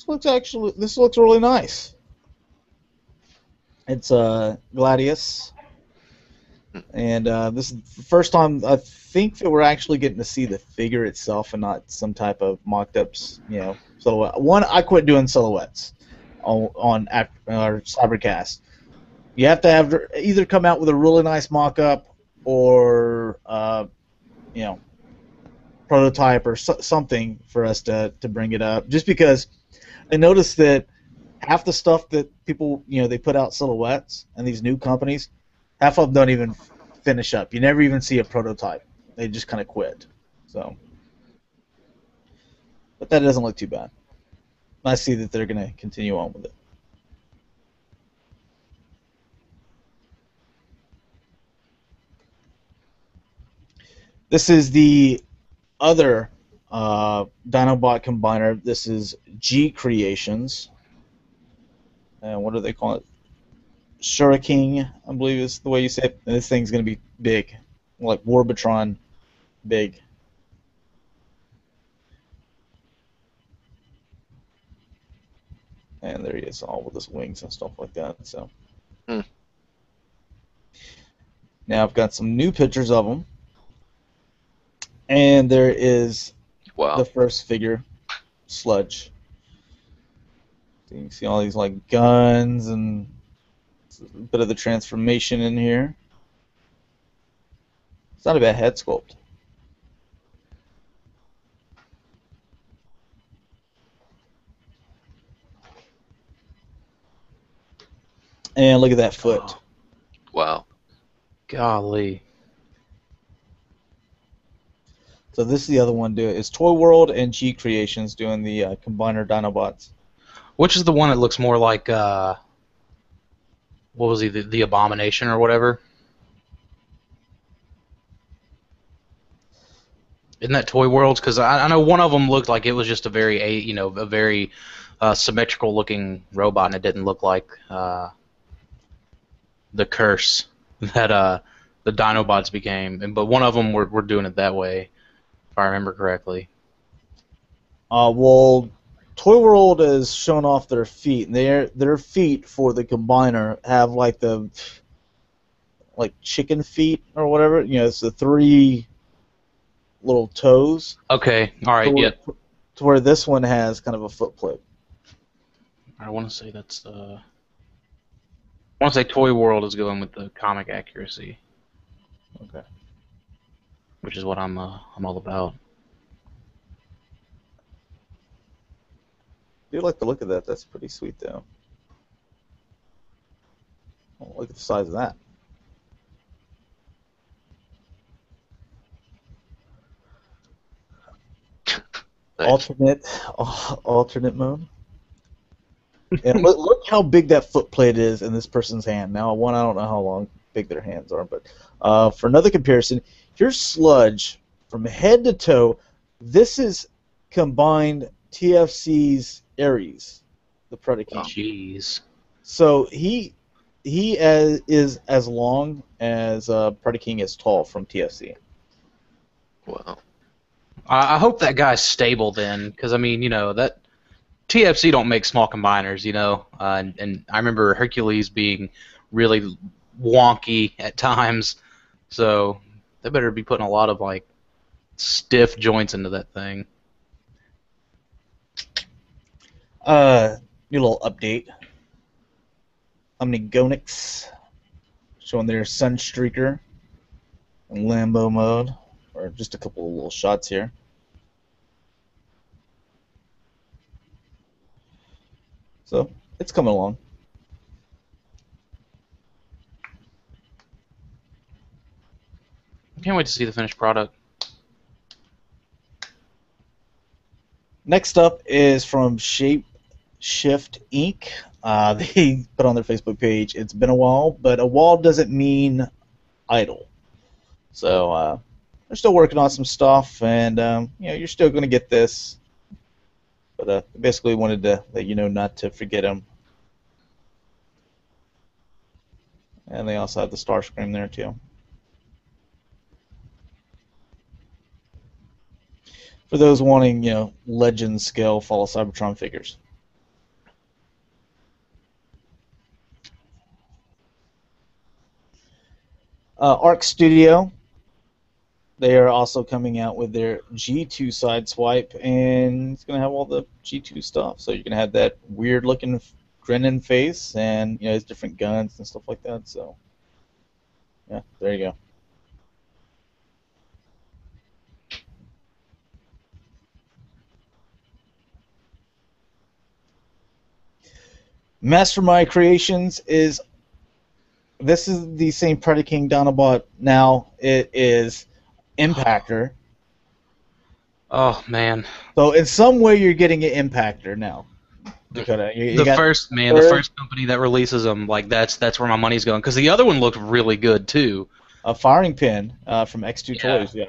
This looks really nice. It's Gladius, and this is the first time I think that we're actually getting to see the figure itself and not some type of mocked-ups, silhouette. One, I quit doing silhouettes on our Cybercast. You have to have either come out with a really nice mock-up or prototype or something for us to bring it up. Just because I noticed that half the stuff that people, they put out silhouettes, and these new companies, half of them don't even finish up. You never even see a prototype. They just kind of quit. So, but that doesn't look too bad. I see that they're going to continue on with it. This is the other Dinobot combiner. This is G Creations. And what do they call it? Shuriking, I believe is the way you say it. And this thing's going to be big, like Warbatron big. And there he is, all with his wings and stuff like that. So now I've got some new pictures of him, and there is the first figure, Sludge. So you can see all these like guns and a bit of the transformation in here. It's not a bad head sculpt. And look at that foot. Oh. Wow. Golly. So this is the other one. It's Toy World and G Creations doing the combiner Dinobots. Which is the one that looks more like, what was he, the Abomination or whatever? Isn't that Toy Worlds? Because I know one of them looked like it was just a very symmetrical looking robot, and it didn't look like the curse that the Dinobots became. But one of them were doing it that way, if I remember correctly. Well, Toy World has shown off their feet, and their feet for the combiner have like the chicken feet or whatever. It's the 3 little toes. Okay, all right, yeah. To where this one has kind of a foot plate. I want to say that's I want to say Toy World is going with the comic accuracy. Okay. which is what I'm all about. I do like the look of that. That's pretty sweet, though. Oh, look at the size of that. Nice. Alternate mode. And look how big that foot plate is in this person's hand. Now, I don't know how big their hands are, but for another comparison, here's Sludge from head to toe. This is combined TFC's Ares, the Predaking. Jeez. So he is as long as Predaking is tall from TFC. Wow. I hope that guy's stable then, because I mean, that TFC don't make small combiners, and I remember Hercules being really wonky at times, so they better be putting a lot of like stiff joints into that thing. New little update. Omnigonics showing their Sunstreaker in Lambo mode, or just a couple of little shots here. So it's coming along. I can't wait to see the finished product. Next up is from Shape Shift Inc. They put on their Facebook page, it's been a while, but a while doesn't mean idle. So they're still working on some stuff, and you're still going to get this. But basically wanted to let you know not to forget them. And they also have the Starscream there too. For those wanting, legend scale Fall of Cybertron figures. Arc Studio, they are also coming out with their G2 Sideswipe, and it's going to have all the G2 stuff. So you're going to have that weird-looking grinning face, and it's different guns and stuff like that. So, yeah, there you go. Mastermind Creations this is the same Predaking Dinobot. Now it is Impactor. Oh man! So in some way you're getting an Impactor now, Dakota. The first company that releases them, like that's where my money's going. Because the other one looked really good too. A firing pin from X2 Toys. Yeah.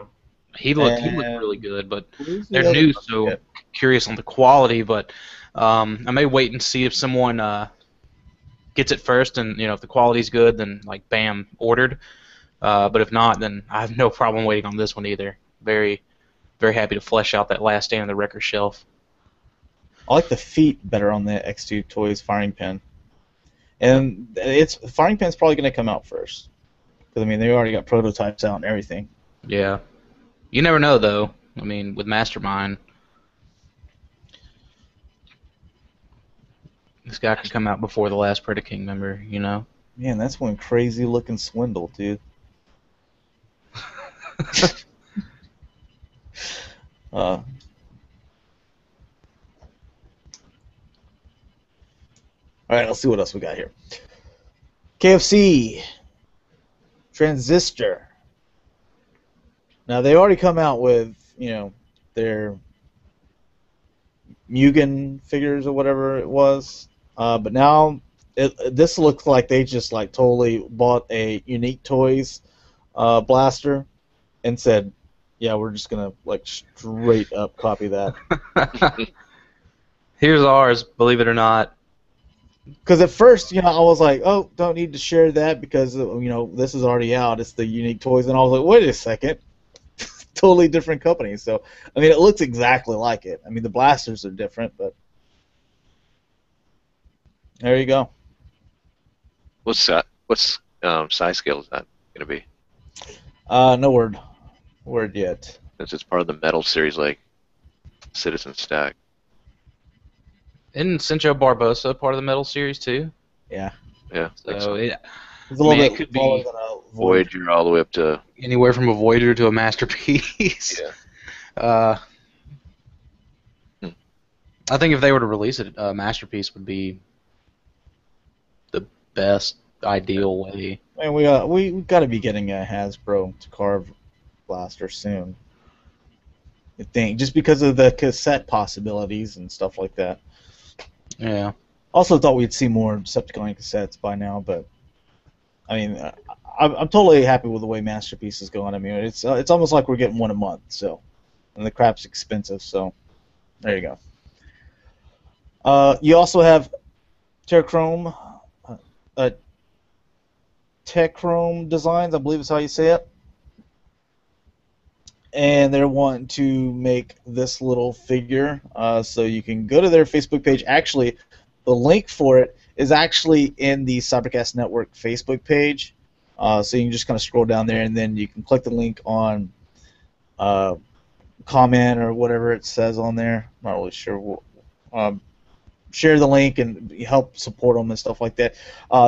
He looked really good, but they're the new, so curious on the quality. But I may wait and see if someone gets it first, and if the quality's good, then like bam, ordered. But if not, then I have no problem waiting on this one either. Very, very happy to flesh out that last stand on the record shelf. I like the feet better on the X2 Toys firing pin, and firing pin's probably going to come out first, because I mean they already got prototypes out and everything. Yeah, you never know though. I mean, with Mastermind, this guy could come out before the last Predaking member, Man, that's one crazy looking swindle, dude. All right, let's see what else we got here. KFC Transistor. Now they already come out with their Mugen figures or whatever it was, but now this looks like they just like totally bought a Unique Toys blaster and said, yeah, we're just gonna like straight up copy that. Here's ours, believe it or not. Because at first, I was like, oh, don't need to share that because this is already out. It's the Unique Toys, and I was like, wait a second, totally different company. So I mean, it looks exactly like it. I mean, the blasters are different, but there you go. What's size scale is that gonna be? No word yet. Since it's part of the metal series, like Citizen Stack. Isn't Cincho Barbosa part of the Metal series too? Yeah. Yeah. So It's a little it bit could smaller be than a Voyager. Voyager all the way up to anywhere from a Voyager to a masterpiece. yeah. Uh, Hmm. I think if they were to release it, a masterpiece would be the best ideal way. I mean, we got to be getting a Hasbro to carve blaster soon. I think just because of the cassette possibilities and stuff like that. Yeah. Also thought we'd see more Decepticon cassettes by now, but I mean, I'm totally happy with the way Masterpiece is going. I mean, it's almost like we're getting one a month. So, and the crap's expensive. So, there you go. You also have Terrachrome, Techchrome Designs, I believe is how you say it. And they're wanting to make this little figure, so you can go to their Facebook page. Actually, the link for it is actually in the Cybercast Network Facebook page. So you can just kind of scroll down there, and then you can click the link on comment or whatever it says on there. I'm not really sure. Share the link and help support them and stuff like that.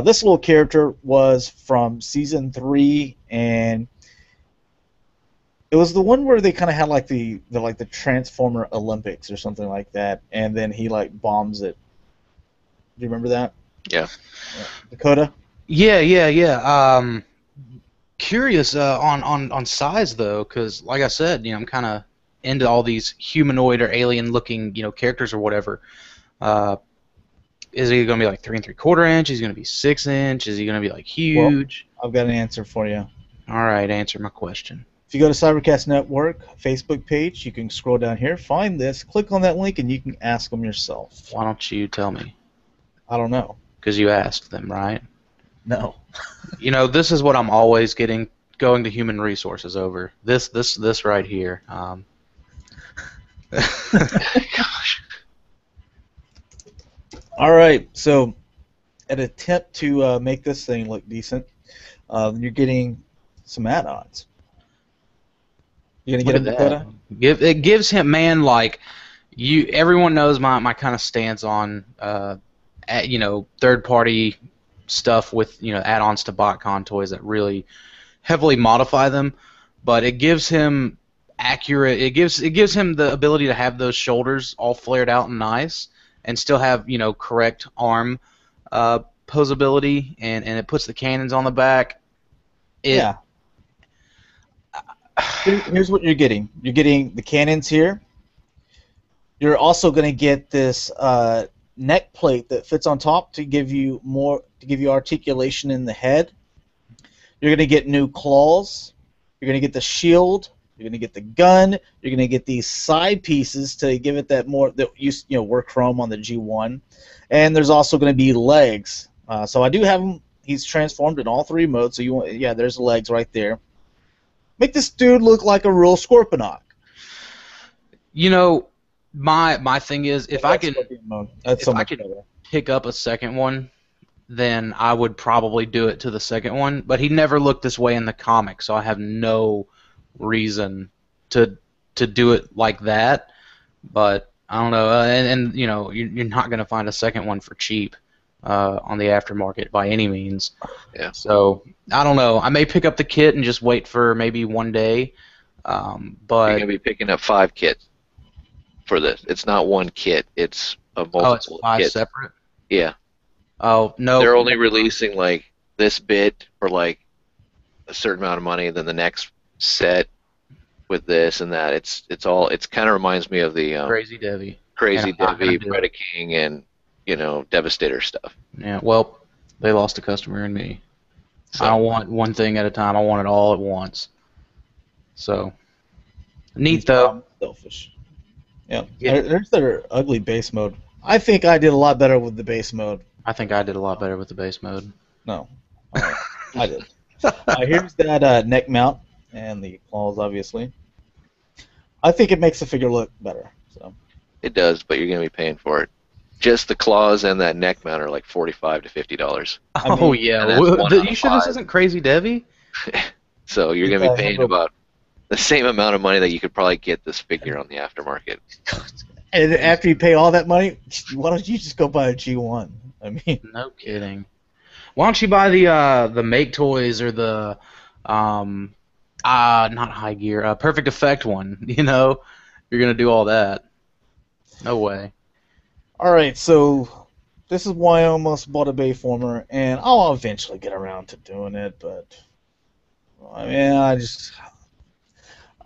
This little character was from season 3, and it was the one where they kind of had like the Transformer Olympics or something like that, and then he like bombs it. Do you remember that? Yeah. Dakota? Yeah. Curious on size though, because like I said, I'm kind of into all these humanoid or alien-looking, characters or whatever. Is he going to be like 3 3/4 inch? Is he going to be 6 inch? Is he going to be like huge? Well, I've got an answer for you. All right, answer my question. If you go to Cybercast Network Facebook page, you can scroll down here, find this, click on that link, and you can ask them yourself. Why don't you tell me? I don't know. Because you asked them, right? No. This is what I'm always going to human resources over. This right here. Gosh. All right, so an attempt to make this thing look decent, you're getting some add-ons. You gonna get Look a at Dakota? that. It gives him, man, like everyone knows my kind of stance on third-party stuff with add-ons to BotCon toys that really heavily modify them, but it gives him accurate. It gives him the ability to have those shoulders all flared out and nice, and still have correct arm posability, and it puts the cannons on the back. Yeah. Here's what you're getting. You're getting the cannons here. You're also going to get this neck plate that fits on top to give you articulation in the head. You're going to get new claws. You're going to get the shield. You're going to get the gun. You're going to get these side pieces to give it that were chrome on the G1. And there's also going to be legs. So I do have him. He's transformed in all 3 modes. So there's the legs right there. Make this dude look like a real Scorponok. My thing is, if I can better. pick up a second one, then I would probably do it to the second one. But he never looked this way in the comic, so I have no reason to do it like that. But I don't know, and you're not going to find a second one for cheap on the aftermarket by any means. Yeah. So I don't know. I may pick up the kit and just wait for maybe one day. But You're going to be picking up 5 kits for this. It's not one kit. It's a multiple it's 5 kits. separate? Yeah. Oh, no. They're only releasing like this bit for like a certain amount of money, then the next set with this and that. It kind of reminds me of the Crazy Devi. Crazy And I'm not Devi, gonna do it. Predaking, and Devastator stuff. Yeah, well, they lost a customer in me. So, I don't want one thing at a time. I want it all at once. So, neat though. Selfish. Yeah. There's their ugly base mode. I think I did a lot better with the base mode. I think I did a lot better with the base mode. No. I did. Here's that neck mount and the claws, obviously. I think it makes the figure look better. So. it does, but you're going to be paying for it. Just the claws and that neck mount are like $45 to $50. Oh yeah, and that's one out of you sure this 5. isn't Crazy Devi? So you're going to be paying about the same amount of money that you could probably get this figure on the aftermarket. And after you pay all that money, why don't you just go buy a G1? I mean, No kidding. Why don't you buy the Make Toys or the not High Gear, Perfect Effect one? You know, you're gonna do all that. No way. All right, so this is why I almost bought a Bayformer, and I'll eventually get around to doing it. But I mean,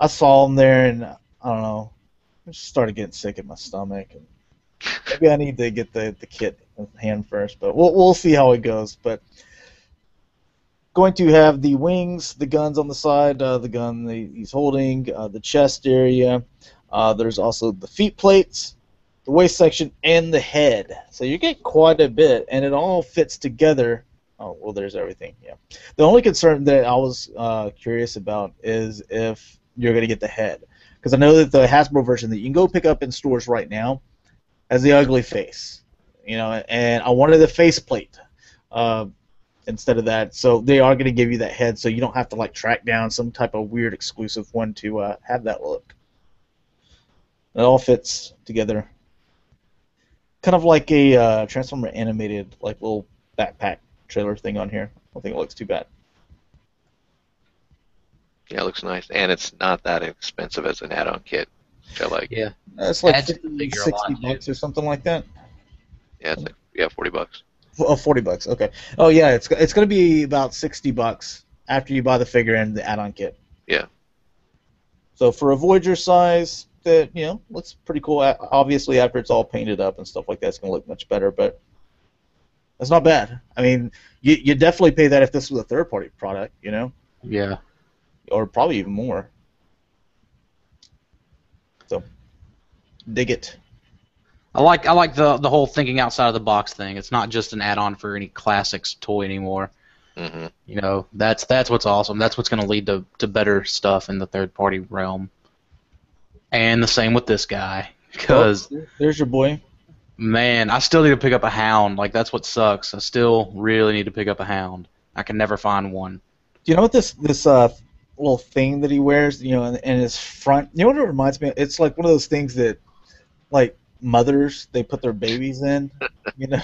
I saw them there, and I don't know, I just started getting sick in my stomach, and maybe I need to get the kit in hand first. But we'll see how it goes. But going to have the wings, the guns on the side, the gun he's holding, the chest area. There's also the feet plates, the waist section, and the head. So you get quite a bit, and it all fits together. Oh, well, there's everything, yeah. The only concern that I was curious about is if you're going to get the head. Because I know that the Hasbro version that you can go pick up in stores right now has the ugly face. You know, and I wanted the faceplate instead of that. So they are going to give you that head, so you don't have to like track down some type of weird exclusive one to have that look. It all fits together. Kind of like a Transformer animated like little backpack trailer thing on here. I don't think it looks too bad. Yeah, it looks nice, and it's not that expensive as an add-on kit, which I like. Yeah. It's like Adds to the 50, figure a 60 lot, bucks or something like that. Yeah, it's like, $40. Oh, 40 bucks. Okay. Oh yeah, it's going to be about 60 bucks after you buy the figure and the add-on kit. Yeah. So for a Voyager size, that looks pretty cool. Obviously, after it's all painted up and stuff like that, it's going to look much better. But that's not bad. I mean, you definitely pay that if this was a third-party product, Yeah. or probably even more. So dig it. I like the whole thinking outside of the box thing. It's not just an add-on for any classics toy anymore. Mm-hmm. You know, that's what's awesome. That's what's going to lead to better stuff in the third-party realm. And the same with this guy, because there's your boy. man, I still need to pick up a hound. Like that's what sucks. I still really need to pick up a hound. I can never find one. Do you know what this little thing that he wears? In his front. You know what it reminds me of? It's like one of those things that, like mothers, they put their babies in. And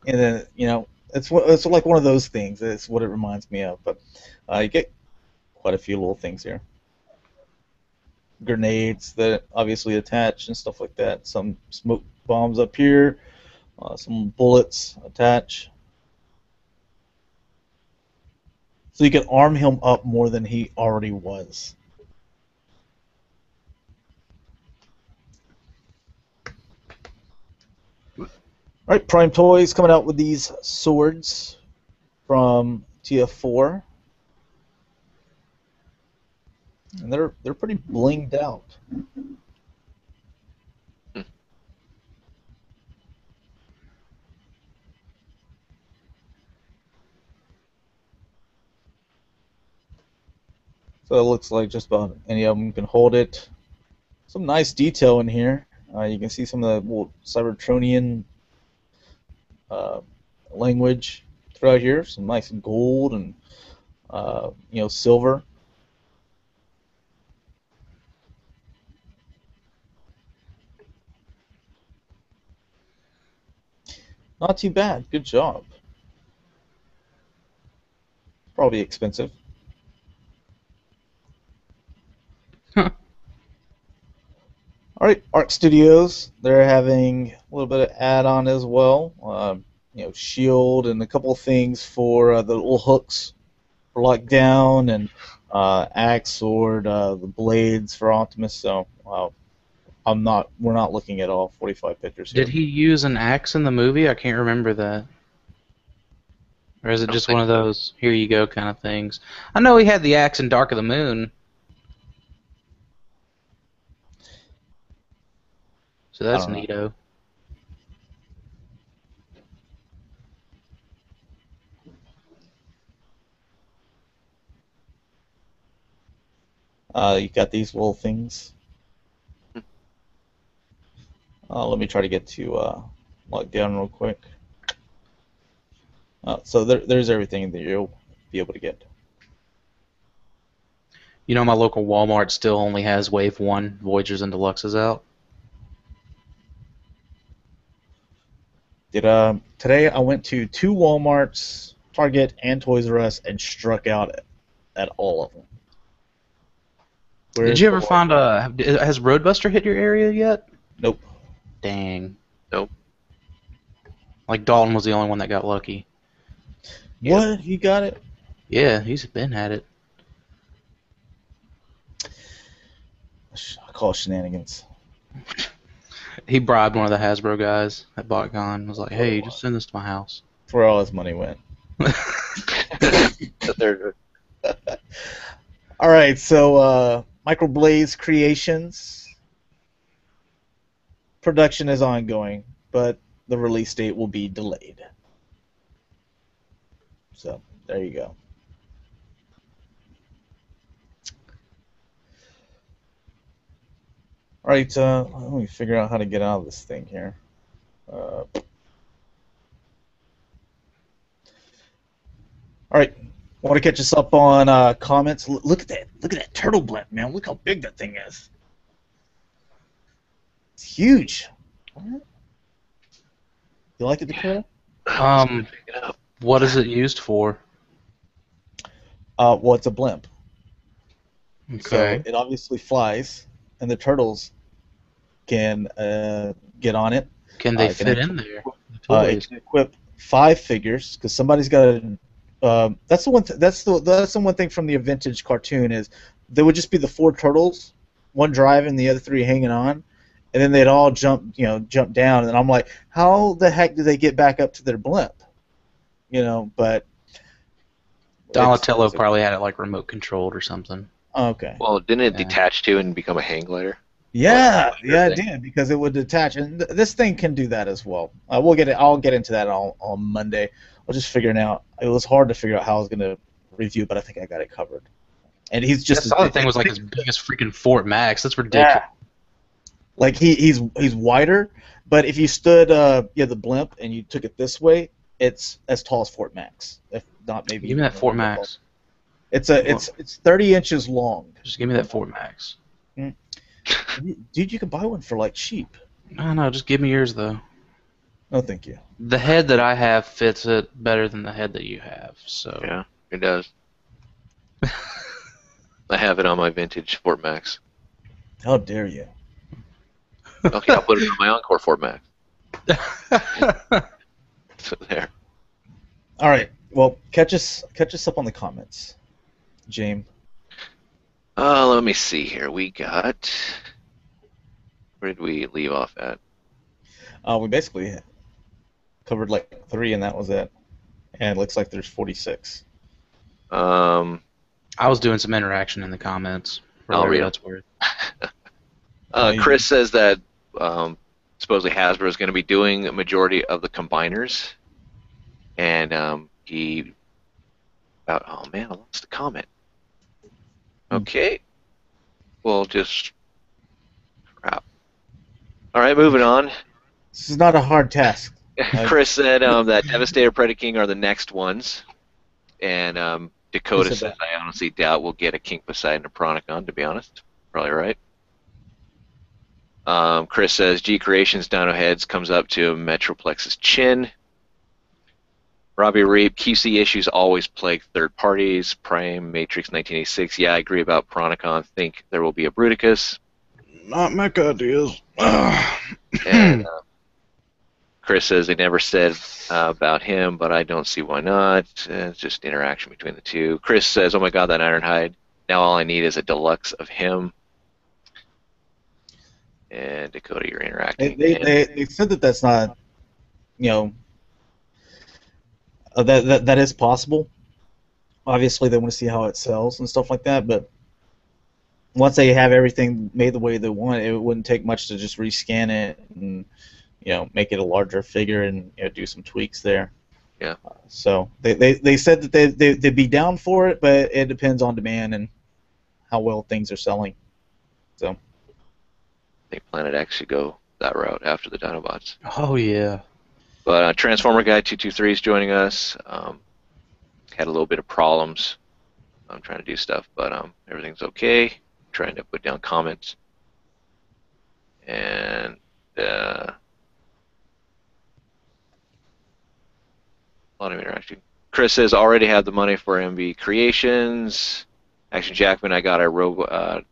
then it's like one of those things. It's what it reminds me of. But you get quite a few little things here. Grenades that obviously attach and stuff like that. Some smoke bombs up here. Some bullets attach. So you can arm him up more than he already was. All right, Prime Toys coming out with these swords from TF4. And they're pretty blinged out. So it looks like just about any of them can hold it. Some nice detail in here. You can see some of the little Cybertronian language throughout here. Some nice gold and silver. Not too bad. Good job. Probably expensive. Huh. All right, Art Studios. They're having a little bit of add-on as well. Shield and a couple of things for the little hooks for lockdown and axe, sword, the blades for Optimus. So we're not looking at all 45 pictures here. Did he use an axe in the movie? I can't remember that. Or is it just one of those here you go kind of things? I know he had the axe in Dark of the Moon. So that's neato. You got these little things. Let me try to get to lockdown real quick. So there's everything that you'll be able to get. You know, my local Walmart still only has Wave 1 Voyagers and Deluxes out. Today I went to 2 Walmarts, Target, and Toys R Us, and struck out at all of them. Did you ever find has Roadbuster hit your area yet? Nope. Dang. Nope. Like Dalton was the only one that got lucky. What? Yep. He got it? Yeah, he's been at it. I call it shenanigans. He bribed one of the Hasbro guys at BotCon. Was like, "Hey, just send this to my house." That's where all his money went. All right, so Microblaze Creations production is ongoing, but the release date will be delayed. So there you go. All right, let me figure out how to get out of this thing here. All right, want to catch us up on comments? Look at that! Look at that turtle blimp, man! Look how big that thing is. It's huge. You like it, Dakota? What is it used for? Well, it's a blimp. Okay. So it obviously flies, and the turtles can get on it. Can they fit in there? It can equip 5 figures because somebody's got to. That's the one. That's the one thing from the vintage cartoon is there would just be the 4 turtles, one driving, the other 3 hanging on, and then they'd all jump down. And I'm like, how the heck do they get back up to their blimp? But Donatello probably had it like remote controlled or something. Okay. Well, didn't it detach to and become a hang glider? Yeah, it did because it would detach, and this thing can do that as well. I'll get into that on Monday. I'll just figuring out. It was hard to figure out how I was going to review, but I think I got it covered. And he's just. The other thing was like as big as freaking Fort Max. That's ridiculous. Yeah. Like he's wider, but if you stood the blimp and you took it this way, it's as tall as Fort Max, if not maybe. Give me that Fort Max. It's 30 inches long. Just give me that Fort Max. Dude, you can buy one for like cheap. No, just give me yours though. No, thank you. The head that I have fits it better than the head that you have. So yeah, it does. I have it on my vintage Fort Max. How dare you? Okay, I'll put it on my Encore Fort Max. So there. All right. Well, catch us up on the comments, Jaim. Let me see here. We got. Where did we leave off at? We basically covered like 3, and that was it. And it looks like there's 46. I was doing some interaction in the comments. I'll read that's worth. Chris says that supposedly Hasbro is going to be doing a majority of the combiners, and oh man, I lost the comment. Okay, well, just crap. All right, moving on. This is not a hard task. Chris said that Devastator, Predaking are the next ones, and Dakota said I honestly doubt we'll get a King Poseidon or Pronicon. To be honest, probably right. Chris says G Creations Dino Heads comes up to Metroplex's chin. Robbie Reap, QC issues always plague third parties. Prime, Matrix 1986. Yeah, I agree about Pronicon. Think there will be a Bruticus. Not mecha ideas. And Chris says they never said about him, but I don't see why not. It's just interaction between the two. Chris says, oh my god, that Ironhide. Now all I need is a deluxe of him. And Dakota, you're interacting. They said that that's not, that is possible. Obviously, they want to see how it sells and stuff like that, but once they have everything made the way they want, it wouldn't take much to just rescan it and make it a larger figure and do some tweaks there. Yeah. So they said that they'd be down for it, but it depends on demand and how well things are selling. So I think Planet X should go that route after the Dinobots. Oh yeah. But Transformer Guy 223 is joining us. Had a little bit of problems. I'm trying to do stuff, but everything's okay. Trying to put down comments. And lot of interaction. Chris says already have the money for MB Creations. Action Jackman, I got a robot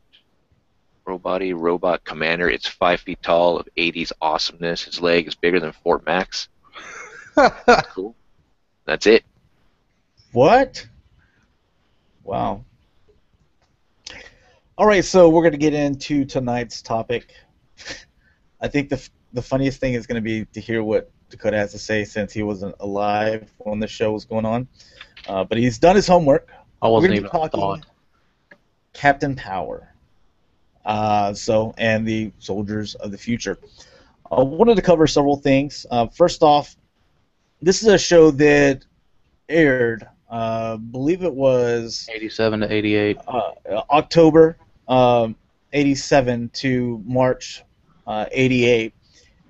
commander. It's 5 feet tall, of 80s awesomeness. His leg is bigger than Fort Max. Cool. That's it. What? Wow. All right, so we're going to get into tonight's topic. I think the funniest thing is going to be to hear what Dakota has to say since he wasn't alive when the show was going on. But he's done his homework. I wasn't We're even gonna be talking thought. Captain Power. And the Soldiers of the Future. I wanted to cover several things. First off, this is a show that aired, I believe it was 87 to 88. October 87 to March 88,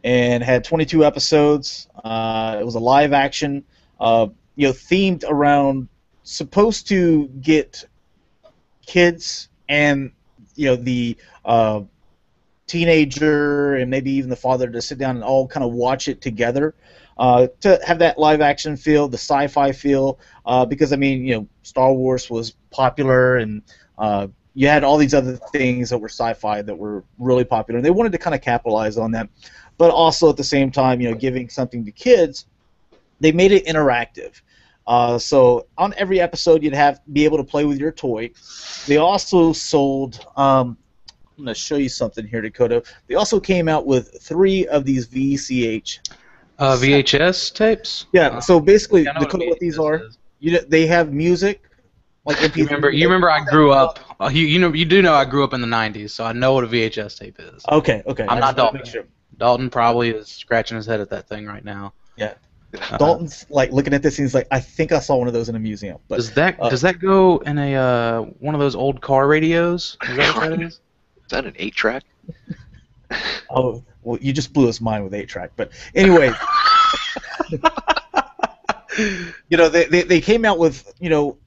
and had 22 episodes. It was a live action, themed around, supposed to get kids and the teenager and maybe even the father to sit down and all kind of watch it together, to have that live action feel, the sci-fi feel, because Star Wars was popular, and you had all these other things that were sci-fi that were really popular. They wanted to kind of capitalize on that, but also at the same time, giving something to kids. They made it interactive. So on every episode, you'd be able to play with your toy. They also sold. I'm going to show you something here, Dakota. They also came out with 3 of these VHS tapes? Yeah. So basically, I know Dakota, what these are? is. They have music, like MP3. You remember I grew up. You do know I grew up in the '90s, so I know what a VHS tape is. Okay. I'm not Dalton. Sure. Dalton probably is scratching his head at that thing right now. Yeah. Dalton's like looking at this and he's like, I think I saw one of those in a museum. But does that go in a one of those old car radios? Is that what that is? Is that an 8-track? Oh, well, you just blew his mind with 8-track. But anyway, they came out with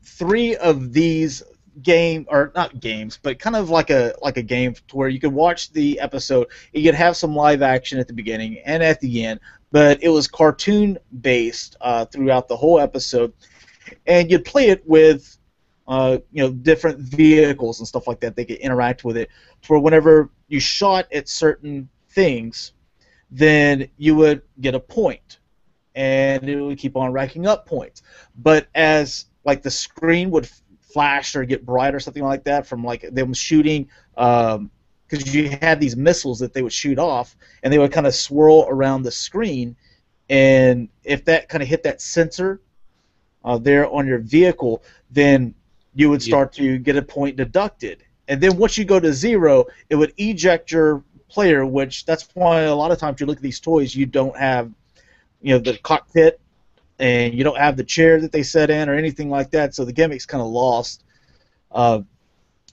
3 of these not games, but kind of like a game to where you could watch the episode. You could have some live action at the beginning and at the end, but it was cartoon based throughout the whole episode, and you'd play it with different vehicles and stuff like that. They could interact with it, to where whenever you shot at certain things, then you would get a point, and it would keep on racking up points. But as like the screen would flash or get bright or something like that from like them shooting, because you had these missiles that they would shoot off, and they would kind of swirl around the screen, and if that kind of hit that sensor there on your vehicle, then you would start to get a point deducted. And then once you go to 0, it would eject your player, which that's why a lot of times you look at these toys, you don't have the cockpit, and you don't have the chair that they set in or anything like that, so the gimmick's kind of lost. But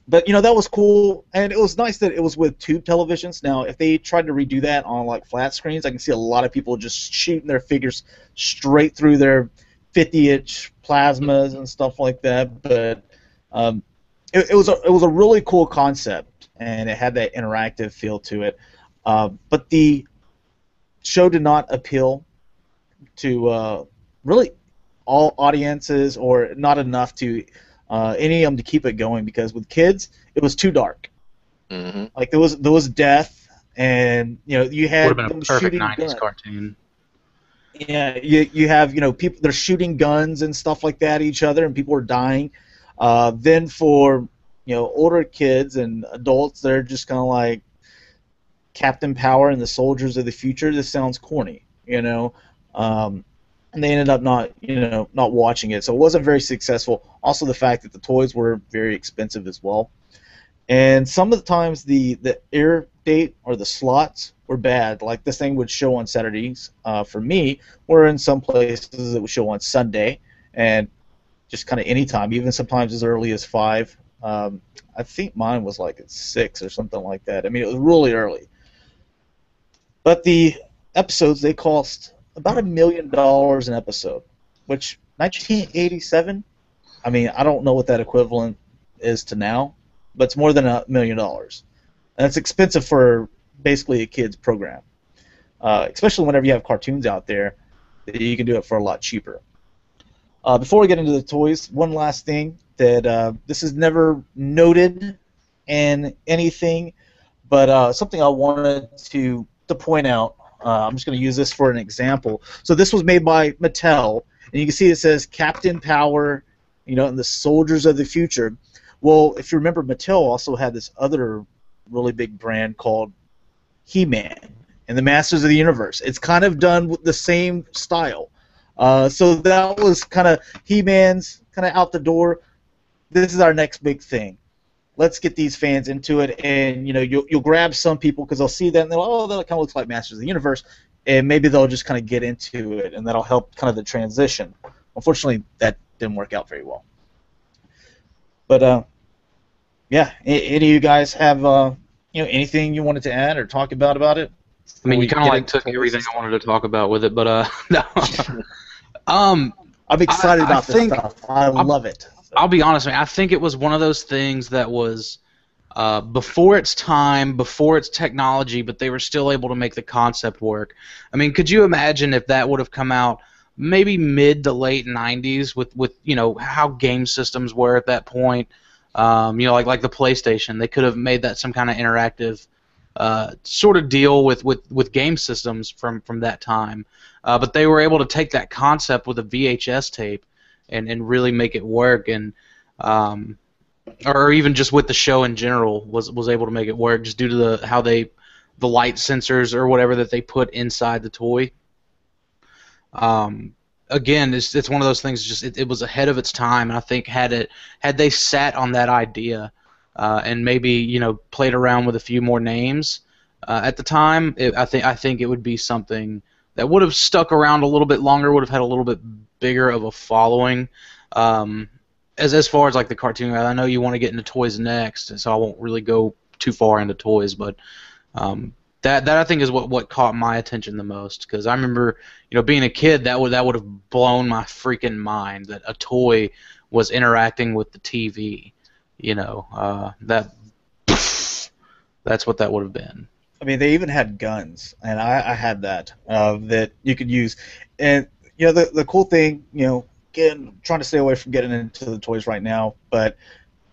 that was cool, and it was nice that it was with tube televisions. Now, if they tried to redo that on like flat screens, I can see a lot of people just shooting their figures straight through their 50-inch plasmas and stuff like that. But it was a really cool concept, and it had that interactive feel to it. But the show did not appeal to really all audiences, or not enough to any of them to keep it going, because with kids it was too dark. Mm-hmm. Like there was death, and you had would have been a perfect 90s guns. cartoon. Yeah, you have people, they're shooting guns and stuff like that at each other, and people are dying. Then for older kids and adults, they're just kind of like Captain Power and the Soldiers of the Future. This sounds corny, and they ended up not watching it, so it wasn't very successful. Also, the fact that the toys were very expensive as well, and some of the times the air date or the slots were bad. Like this thing would show on Saturdays for me, or in some places it would show on Sunday, and just kind of any time, even sometimes as early as 5. I think mine was like at 6 or something like that. I mean, it was really early. But the episodes, they cost about $1 million an episode, which 1987, I mean, I don't know what that equivalent is to now, but it's more than $1 million. And it's expensive for basically a kid's program, especially whenever you have cartoons out there, you can do it for a lot cheaper. Before we get into the toys, one last thing that this is never noted in anything, but something I wanted to point out. I'm just going to use this for an example. So this was made by Mattel, and you can see it says Captain Power, and the Soldiers of the Future. Well, if you remember, Mattel also had this other really big brand called He-Man and the Masters of the Universe. It's kind of done with the same style. So that was kind of He-Man's kind of out the door. This is our next big thing. Let's get these fans into it, and you'll grab some people because they'll see that and they'll, oh, that kind of looks like Masters of the Universe, and maybe they'll just kind of get into it, and that'll help kind of the transition. Unfortunately, that didn't work out very well. But yeah, any of you guys have anything you wanted to add or talk about it? I mean, you kind of like took everything I wanted to talk about with it, but no. I'm excited about this stuff. I love it. I'll be honest, man. I think it was one of those things that was before its time, before its technology, but they were still able to make the concept work. I mean, could you imagine if that would have come out maybe mid to late 90s with how game systems were at that point? Like the PlayStation, they could have made that some kind of interactive sort of deal with game systems from that time. But they were able to take that concept with a VHS tape and really make it work, and or even just with the show in general was able to make it work just due to the light sensors or whatever that they put inside the toy. Again, it's one of those things. Just it was ahead of its time, and I think had they sat on that idea and maybe played around with a few more names at the time, I think it would be something that would have stuck around a little bit longer, would have had a little bit bigger of a following. As far as like the cartoon, I know you want to get into toys next, and so I won't really go too far into toys, but that I think is what caught my attention the most, because I remember being a kid that would have blown my freaking mind that a toy was interacting with the TV. That's what that would have been. I mean, they even had guns, and I had that that you could use. And the cool thing, again, trying to stay away from getting into the toys right now, but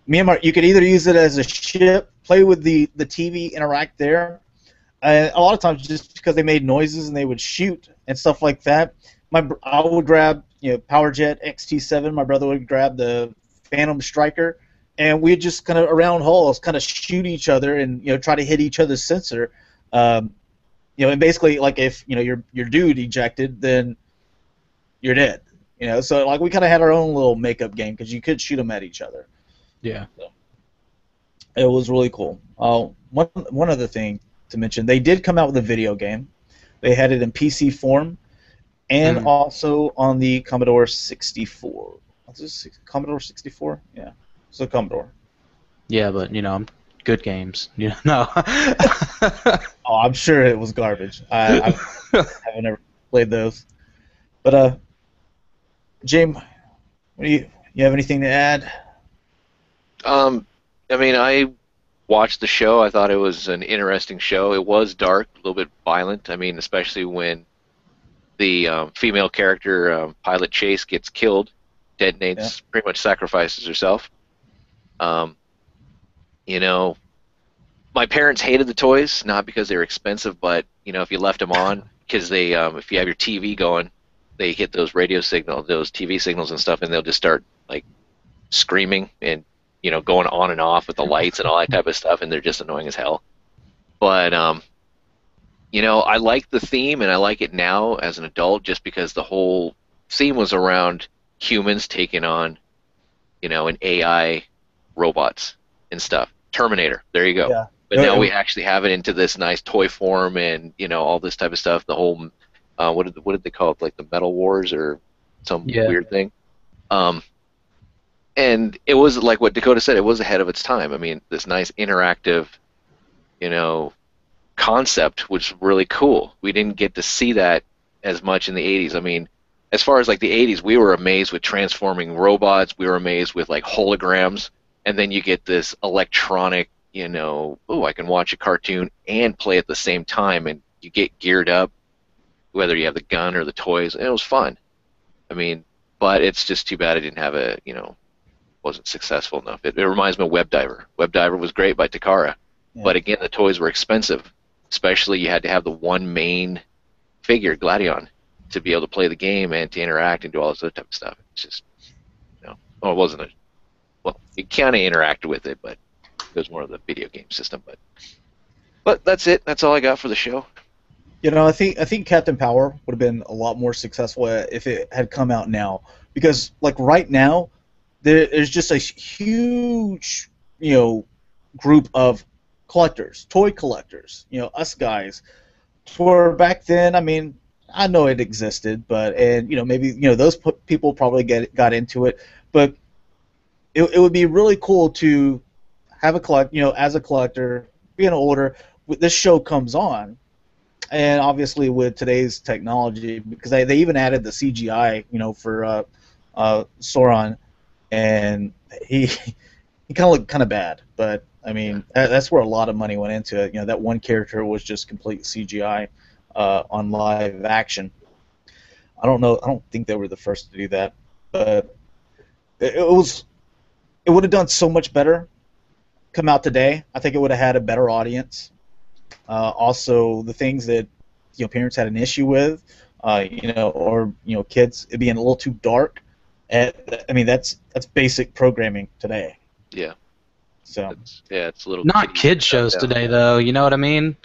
you could either use it as a ship, play with the TV, interact there. A lot of times, just because they made noises and they would shoot and stuff like that, I would grab Power Jet XT7. My brother would grab the Phantom Striker, and we'd just kind of around halls kind of shoot each other and try to hit each other's sensor. And basically, like if your dude ejected, then you're dead. So like we kind of had our own little makeup game because you could shoot them at each other. Yeah. So, it was really cool. One other thing to mention, they did come out with a video game. They had it in PC form and also on the Commodore 64. What's this? Commodore 64? Yeah. So Commodore. Yeah, but good games. No. Oh, I'm sure it was garbage. I haven't ever played those. But Jaim, you have anything to add? I mean, I watched the show. I thought it was an interesting show. It was dark, a little bit violent. I mean, especially when the female character, Pilot Chase, gets killed, detonates, pretty much sacrifices herself. My parents hated the toys, not because they were expensive, but if you left them on, because they, if you have your TV going, they hit those radio signals, those TV signals and stuff, and they'll just start like screaming and going on and off with the lights and all that type of stuff, and they're just annoying as hell. But I like the theme, and I like it now as an adult, just because the whole theme was around humans taking on, an AI robots and stuff. Terminator, there you go. Yeah. But now we actually have it into this nice toy form, and all this type of stuff. The whole, what did they call it? Like the Metal Wars or some weird thing. And it was like what Dakota said. It was ahead of its time. I mean, this nice interactive, concept was really cool. We didn't get to see that as much in the 80s. I mean, as far as like the 80s, we were amazed with transforming robots. We were amazed with like holograms, and then you get this electronic, I can watch a cartoon and play at the same time, and you get geared up, whether you have the gun or the toys, and it was fun. I mean, but it's just too bad I didn't have wasn't successful enough. It reminds me of Web Diver. Web Diver was great by Takara, but again, the toys were expensive. Especially, you had to have the one main figure, Gladion, to be able to play the game and to interact and do all this other type of stuff. It's just, well, it wasn't you kind of interacted with it, but it was more of the video game system. But that's it. That's all I got for the show. I think Captain Power would have been a lot more successful if it had come out now, because like right now, there's just a huge group of collectors, toy collectors, us guys. For back then, I mean, I know it existed, but maybe those people probably got into it, but it would be really cool to have as a collector, being older, this show comes on. And obviously, with today's technology, because they even added the CGI, for Sauron, and he kind of looked kind of bad. But I mean, that's where a lot of money went into it. That one character was just complete CGI on live action. I don't know. I don't think they were the first to do that, but it would have done so much better. Come out today, I think it would have had a better audience. Also, the things that parents had an issue with, or kids, it being a little too dark. I mean, that's basic programming today. Yeah. So it's a little. Not kid shows today, though. You know what I mean?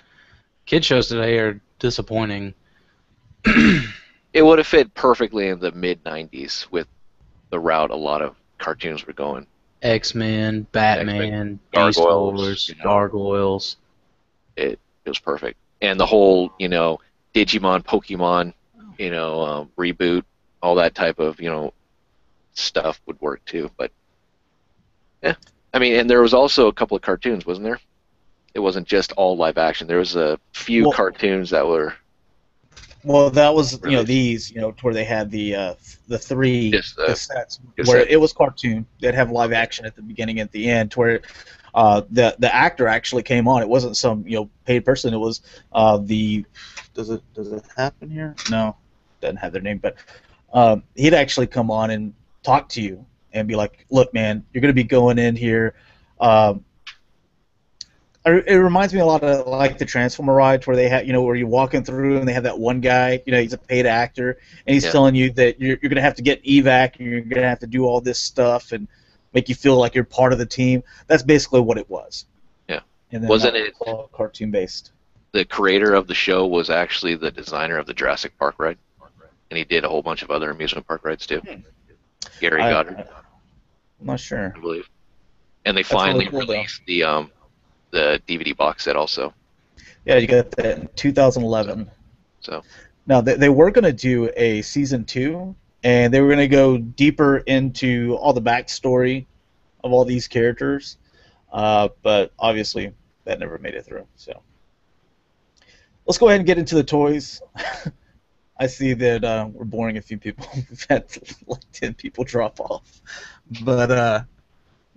Kid shows today are disappointing. It would have fit perfectly in the mid '90s with the route a lot of cartoons were going. X-Men, Batman, Beast Wars, Gargoyles. It was perfect, and the whole Digimon, Pokemon, reboot, all that type of stuff would work too. But yeah, I mean, and there was also a couple of cartoons, wasn't there? It wasn't just all live action. There was a few cartoons that were. Well, that was these to where they had the three cassettes where it was cartoon. They'd have live action at the beginning and at the end, to where the actor actually came on. It wasn't some paid person. It was does it happen here? No, doesn't have their name, but he'd actually come on and talk to you and be like, "Look, man, you're going to be going in here." It reminds me a lot of like the Transformer rides where they have, where you're walking through and they have that one guy, he's a paid actor, and he's telling you that you're going to have to get evac and you're going to have to do all this stuff and make you feel like you're part of the team. That's basically what it was. Yeah. And then wasn't it all cartoon based? The creator of the show was actually the designer of the Jurassic Park ride, and he did a whole bunch of other amusement park rides too. Gary Goddard. I'm not sure. I believe. And they finally released the DVD box set also. Yeah, you got that in 2011. So now they were going to do a season 2, and they were going to go deeper into all the backstory of all these characters, but obviously that never made it through. So let's go ahead and get into the toys. I see that we're boring a few people. We've had like 10 people drop off, but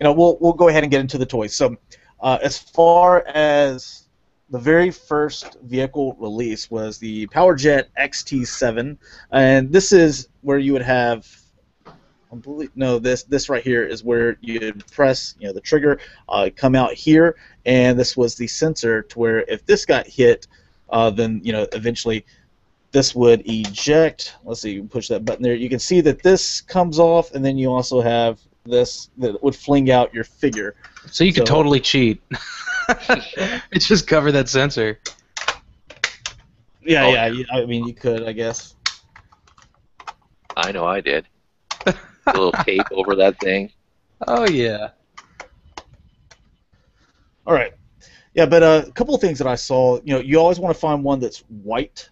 we'll go ahead and get into the toys. So. As far as the very first vehicle release was the PowerJet XT7, and this is where you would have, this right here is where you'd press the trigger, come out here, and this was the sensor to where if this got hit, then eventually this would eject. Let's see, you can push that button there. You can see that this comes off, and then you also have this that would fling out your figure. So you could totally cheat. It's just cover that sensor. Yeah. I mean, you could, I guess. I know I did. A little tape over that thing. Oh, yeah. All right. Yeah, but a couple of things that I saw, you always want to find one that's white.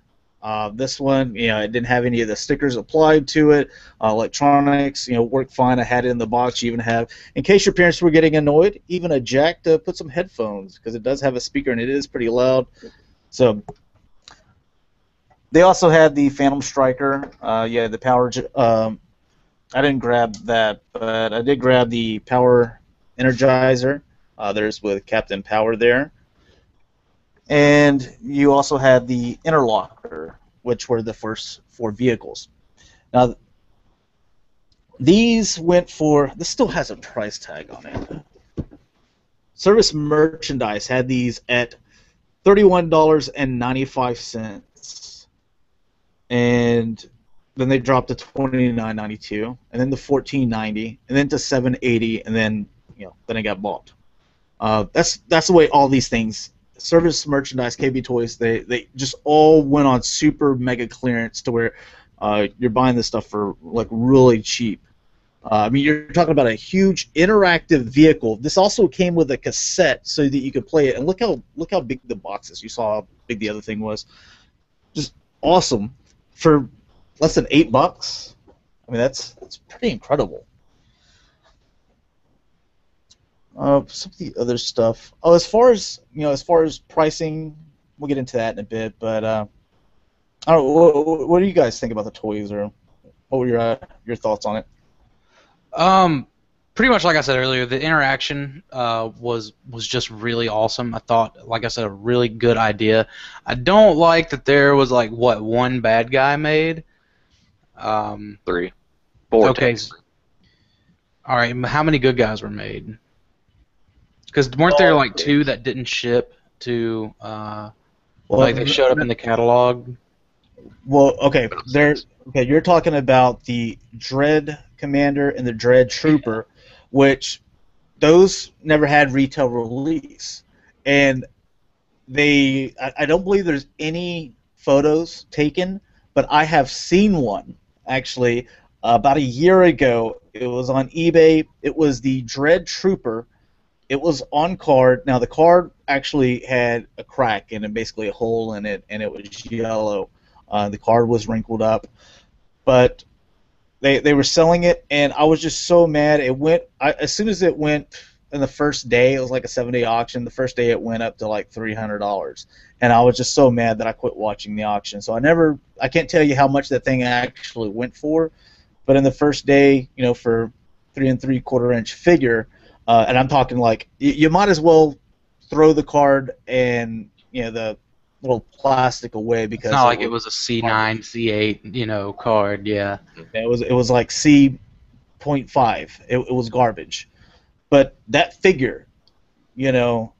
This one, it didn't have any of the stickers applied to it. Electronics, worked fine. I had it in the box. You even have, in case your parents were getting annoyed, even a jack to put some headphones, because it does have a speaker and it is pretty loud. So they also had the Phantom Striker. The power. I didn't grab that, but I did grab the Power Energizer. There's with Captain Power there. And you also had the Interlocker, which were the first 4 vehicles. Now, These went for. This still has a price tag on it. Service merchandise had these at $31.95, and then they dropped to $29.92, and then to $14.90, and then to $7.80, and then then it got bought. That's the way all these things, service merchandise, KB Toys, they just all went on super mega clearance to where you're buying this stuff for like really cheap. I mean, you're talking about a huge interactive vehicle. This also came with a cassette so that you could play it. And look how big the box is. You saw how big the other thing was. Just awesome for less than $8. I mean, that's pretty incredible. Some of the other stuff. Oh, as far as pricing, we'll get into that in a bit. But I don't know, what do you guys think about the toys, or what were your thoughts on it? Pretty much like I said earlier, the interaction was just really awesome. I thought, like I said, a really good idea. I don't like that there was like one bad guy made. 3, 4. Okay. All right. How many good guys were made? Because weren't there like 2 that didn't ship to? Like they showed up in the catalog. Well, okay. You're talking about the Dread Commander and the Dread Trooper, which those never had retail release, and I don't believe there's any photos taken, but I have seen one actually about a year ago. It was on eBay. It was the Dread Trooper. It was on card. Now the card actually had a crack and basically a hole in it, and it was yellow. The card was wrinkled up, but they were selling it, and I was just so mad. It went as soon as it went in the first day. It was like a 7-day auction. The first day it went up to like $300, and I was just so mad that I quit watching the auction. So I can't tell you how much that thing actually went for, but in the first day, for 3 3/4 inch figure, and I'm talking like you might as well throw the card and the little plastic away, because it's not like it was a C9, C8, card. Yeah. It was like C.5. It was garbage. But that figure, to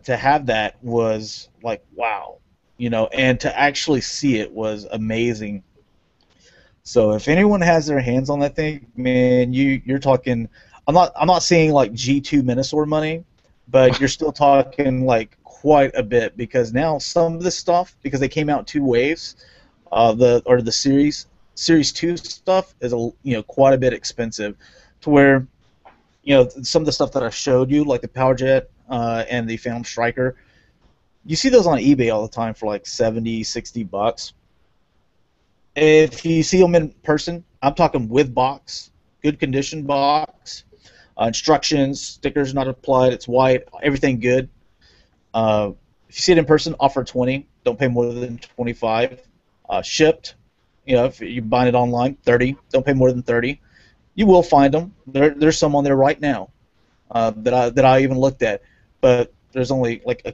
have that was like wow, and to actually see it was amazing. So if anyone has their hands on that thing, man, you're talking. I'm not saying like G2 Minosaur money, but you're still talking like quite a bit, because now some of this stuff, because they came out 2 waves, the series 2 stuff is quite a bit expensive, to where some of the stuff that I showed you, like the Power Jet and the Phantom Striker, you see those on eBay all the time for like $70-$60. If you see them in person, I'm talking with box, good condition box, instructions, stickers not applied, it's white, everything good. If you see it in person, offer 20. Don't pay more than 25. Shipped, if you're buying it online, 30. Don't pay more than 30. You will find them. There's some on there right now that I even looked at, but there's only like a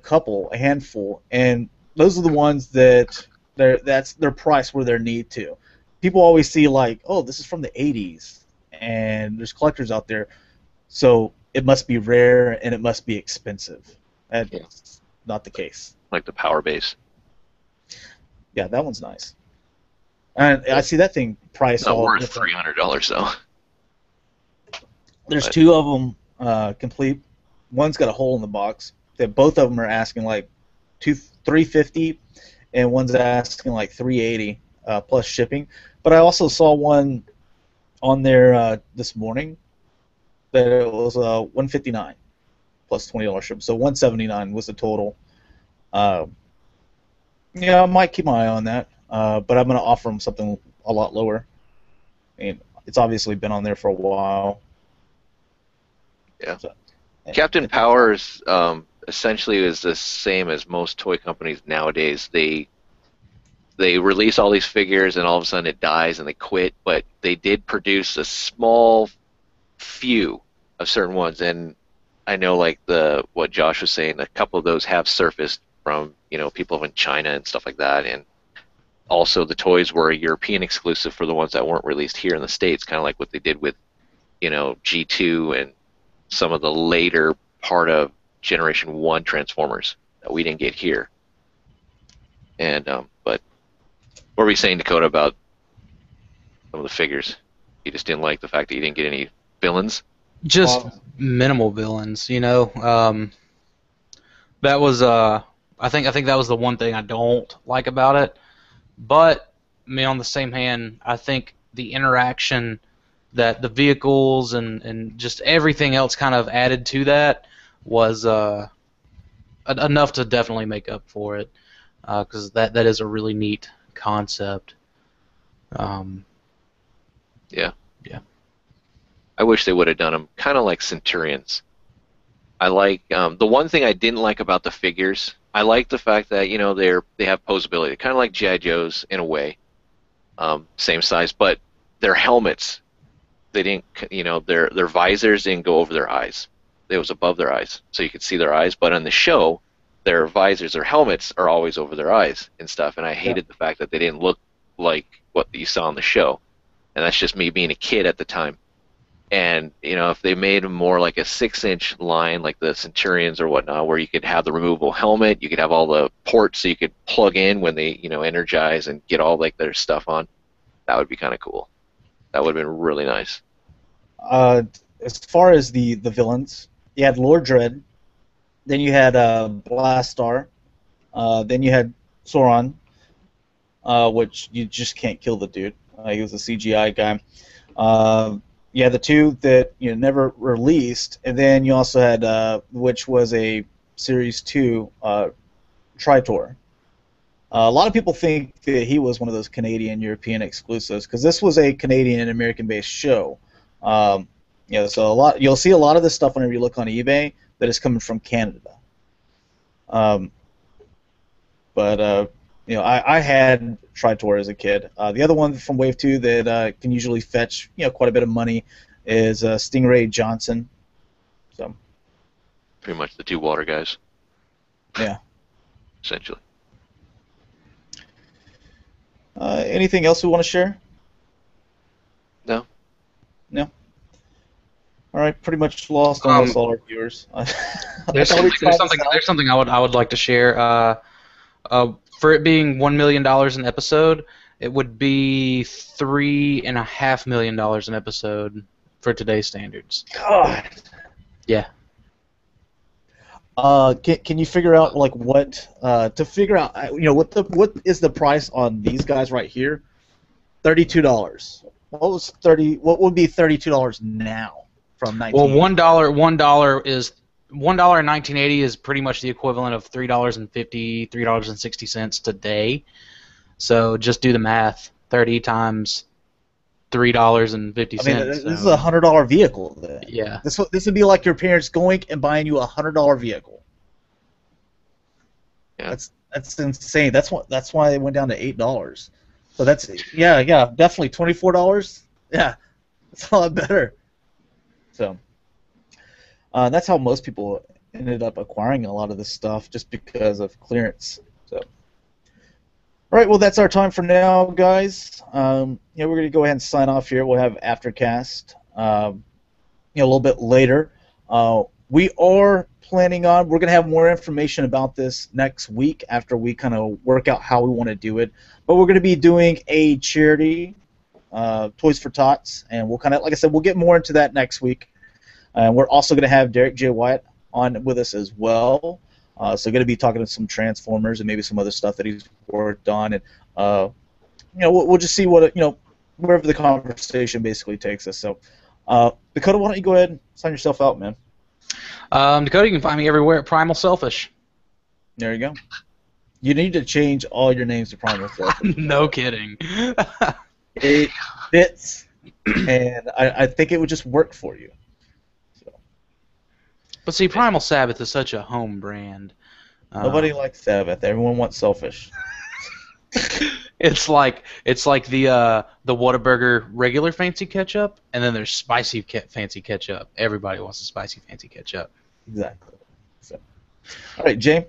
handful, and those are the ones that's their price where they need to. People always see like, oh, this is from the 80s, and there's collectors out there, so it must be rare and it must be expensive. That's not the case. Like the Power Base. Yeah, that one's nice. And I see that thing priced not all worth different. $300 though. There's 2 of them complete. One's got a hole in the box. Both of them are asking like $350, and one's asking like $380 plus shipping. But I also saw one on there this morning that it was $159 plus $20 shipping, so $179 was the total. I might keep my eye on that, but I'm going to offer them something a lot lower. I mean, it's obviously been on there for a while. Yeah. So, Captain Powers essentially is the same as most toy companies nowadays. They release all these figures and all of a sudden it dies and they quit, but they did produce a small few of certain ones, and I know like what Josh was saying, a couple of those have surfaced from people in China and stuff like that, and also the toys were a European exclusive for the ones that weren't released here in the States, kind of like what they did with G2 and some of the later part of Generation 1 Transformers that we didn't get here. And but what were we saying, Dakota, about some of the figures? You just didn't like the fact that you didn't get any villains? Just minimal villains, That was I think that was the one thing I don't like about it. But on the same hand, I think the interaction that the vehicles and just everything else kind of added to that was enough to definitely make up for it, because that is a really neat concept. Yeah. Yeah. I wish they would have done them kind of like Centurions. I like the one thing I didn't like about the figures. I like the fact that they have posability, kind of like GI Joes in a way, same size, but their helmets, they didn't, their visors didn't go over their eyes. It was above their eyes, so you could see their eyes. But on the show, their visors, their helmets are always over their eyes and stuff. And I hated the fact that they didn't look like what you saw on the show. And that's just me being a kid at the time. And, if they made them more like a 6-inch line, like the Centurions or whatnot, where you could have the removable helmet, you could have all the ports so you could plug in when they, energize and get all like their stuff on, that would be kind of cool. That would have been really nice. As far as the villains, you had Lord Dread, then you had Blastar, then you had Sauron, which you just can't kill the dude. He was a CGI guy. You had the two that never released, and then you also had which was a Series 2 Tritor. A lot of people think that he was one of those Canadian-European exclusives because this was a Canadian and American-based show. So you'll see a lot of this stuff whenever you look on eBay that is coming from Canada. I had Tritor as a kid. The other one from Wave 2 that can usually fetch quite a bit of money is Stingray Johnson. So pretty much the two water guys. Yeah. Essentially. Anything else we want to share? No. No. All right, pretty much lost almost all our viewers. There's something I would like to share. For it being $1 million an episode, it would be $3.5 million an episode for today's standards. God. Yeah. Can you figure out what what is the price on these guys right here? $32. What would be $32 now from 19? Well, $1 is $1 in 1980 is pretty much the equivalent of $3.50, $3.60 today. So just do the math. 30 times $3.50. This is a $100 vehicle. Then. Yeah. This would be like your parents going and buying you a $100 vehicle. Yeah. That's insane. That's why it went down to $8. So that's definitely $24. Yeah, that's a lot better. So. That's how most people ended up acquiring a lot of this stuff, just because of clearance. So, all right, well, that's our time for now, guys. We're going to go ahead and sign off here. We'll have Aftercast, a little bit later. We are planning on. We're going to have more information about this next week after we kind of work out how we want to do it. But we're going to be doing a charity, Toys for Tots, and we'll kind of, like I said, we'll get more into that next week. And we're also going to have Derek J. Wyatt on with us as well. So going to be talking to some Transformers and maybe some other stuff that he's worked on. And, we'll just see what, wherever the conversation basically takes us. So, Dakota, why don't you go ahead and sign yourself out, man? Dakota, you can find me everywhere at Primal Selfish. There you go. You need to change all your names to Primal Selfish. No kidding. It fits, and I think it would just work for you. But see, Primal Sabbath is such a home brand. Nobody likes Sabbath. Everyone wants Selfish. It's like the Whataburger regular fancy ketchup, and then there's spicy fancy ketchup. Everybody wants the spicy fancy ketchup. Exactly. So, all right, Jaim.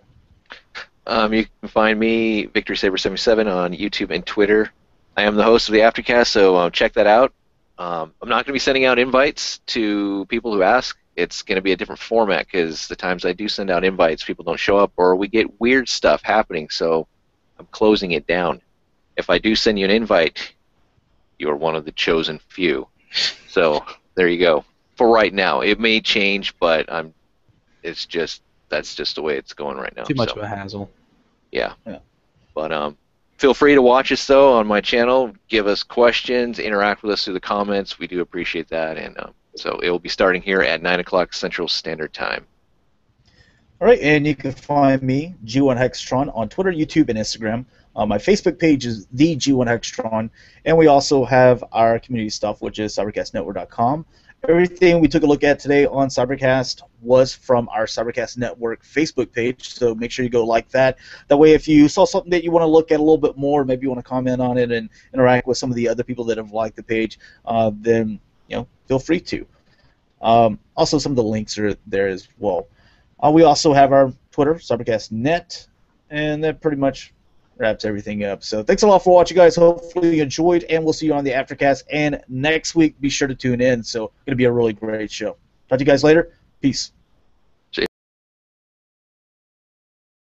You can find me, VictorySaber77, on YouTube and Twitter. I am the host of the Aftercast, so check that out. I'm not going to be sending out invites to people who ask. It's going to be a different format because the times I do send out invites, people don't show up or we get weird stuff happening, so I'm closing it down. If I do send you an invite, you're one of the chosen few. So there you go. For right now, it may change, but that's just the way it's going right now. Too much of a hassle. Yeah. But feel free to watch us though on my channel. Give us questions, interact with us through the comments. We do appreciate that, and so it will be starting here at 9 o'clock Central Standard Time. All right, and you can find me, G1Hextron, on Twitter, YouTube, and Instagram. My Facebook page is the G1Hextron, and we also have our community stuff, which is cybercastnetwork.com. Everything we took a look at today on Cybercast was from our Cybercast Network Facebook page, so make sure you go like that. That way, if you saw something that you want to look at a little bit more, maybe you want to comment on it and interact with some of the other people that have liked the page, then feel free to. Also, some of the links are there as well. We also have our Twitter, CybercastNet, and that pretty much wraps everything up. So thanks a lot for watching, guys. Hopefully you enjoyed, and we'll see you on the Aftercast. And next week, be sure to tune in. So it's going to be a really great show. Talk to you guys later. Peace.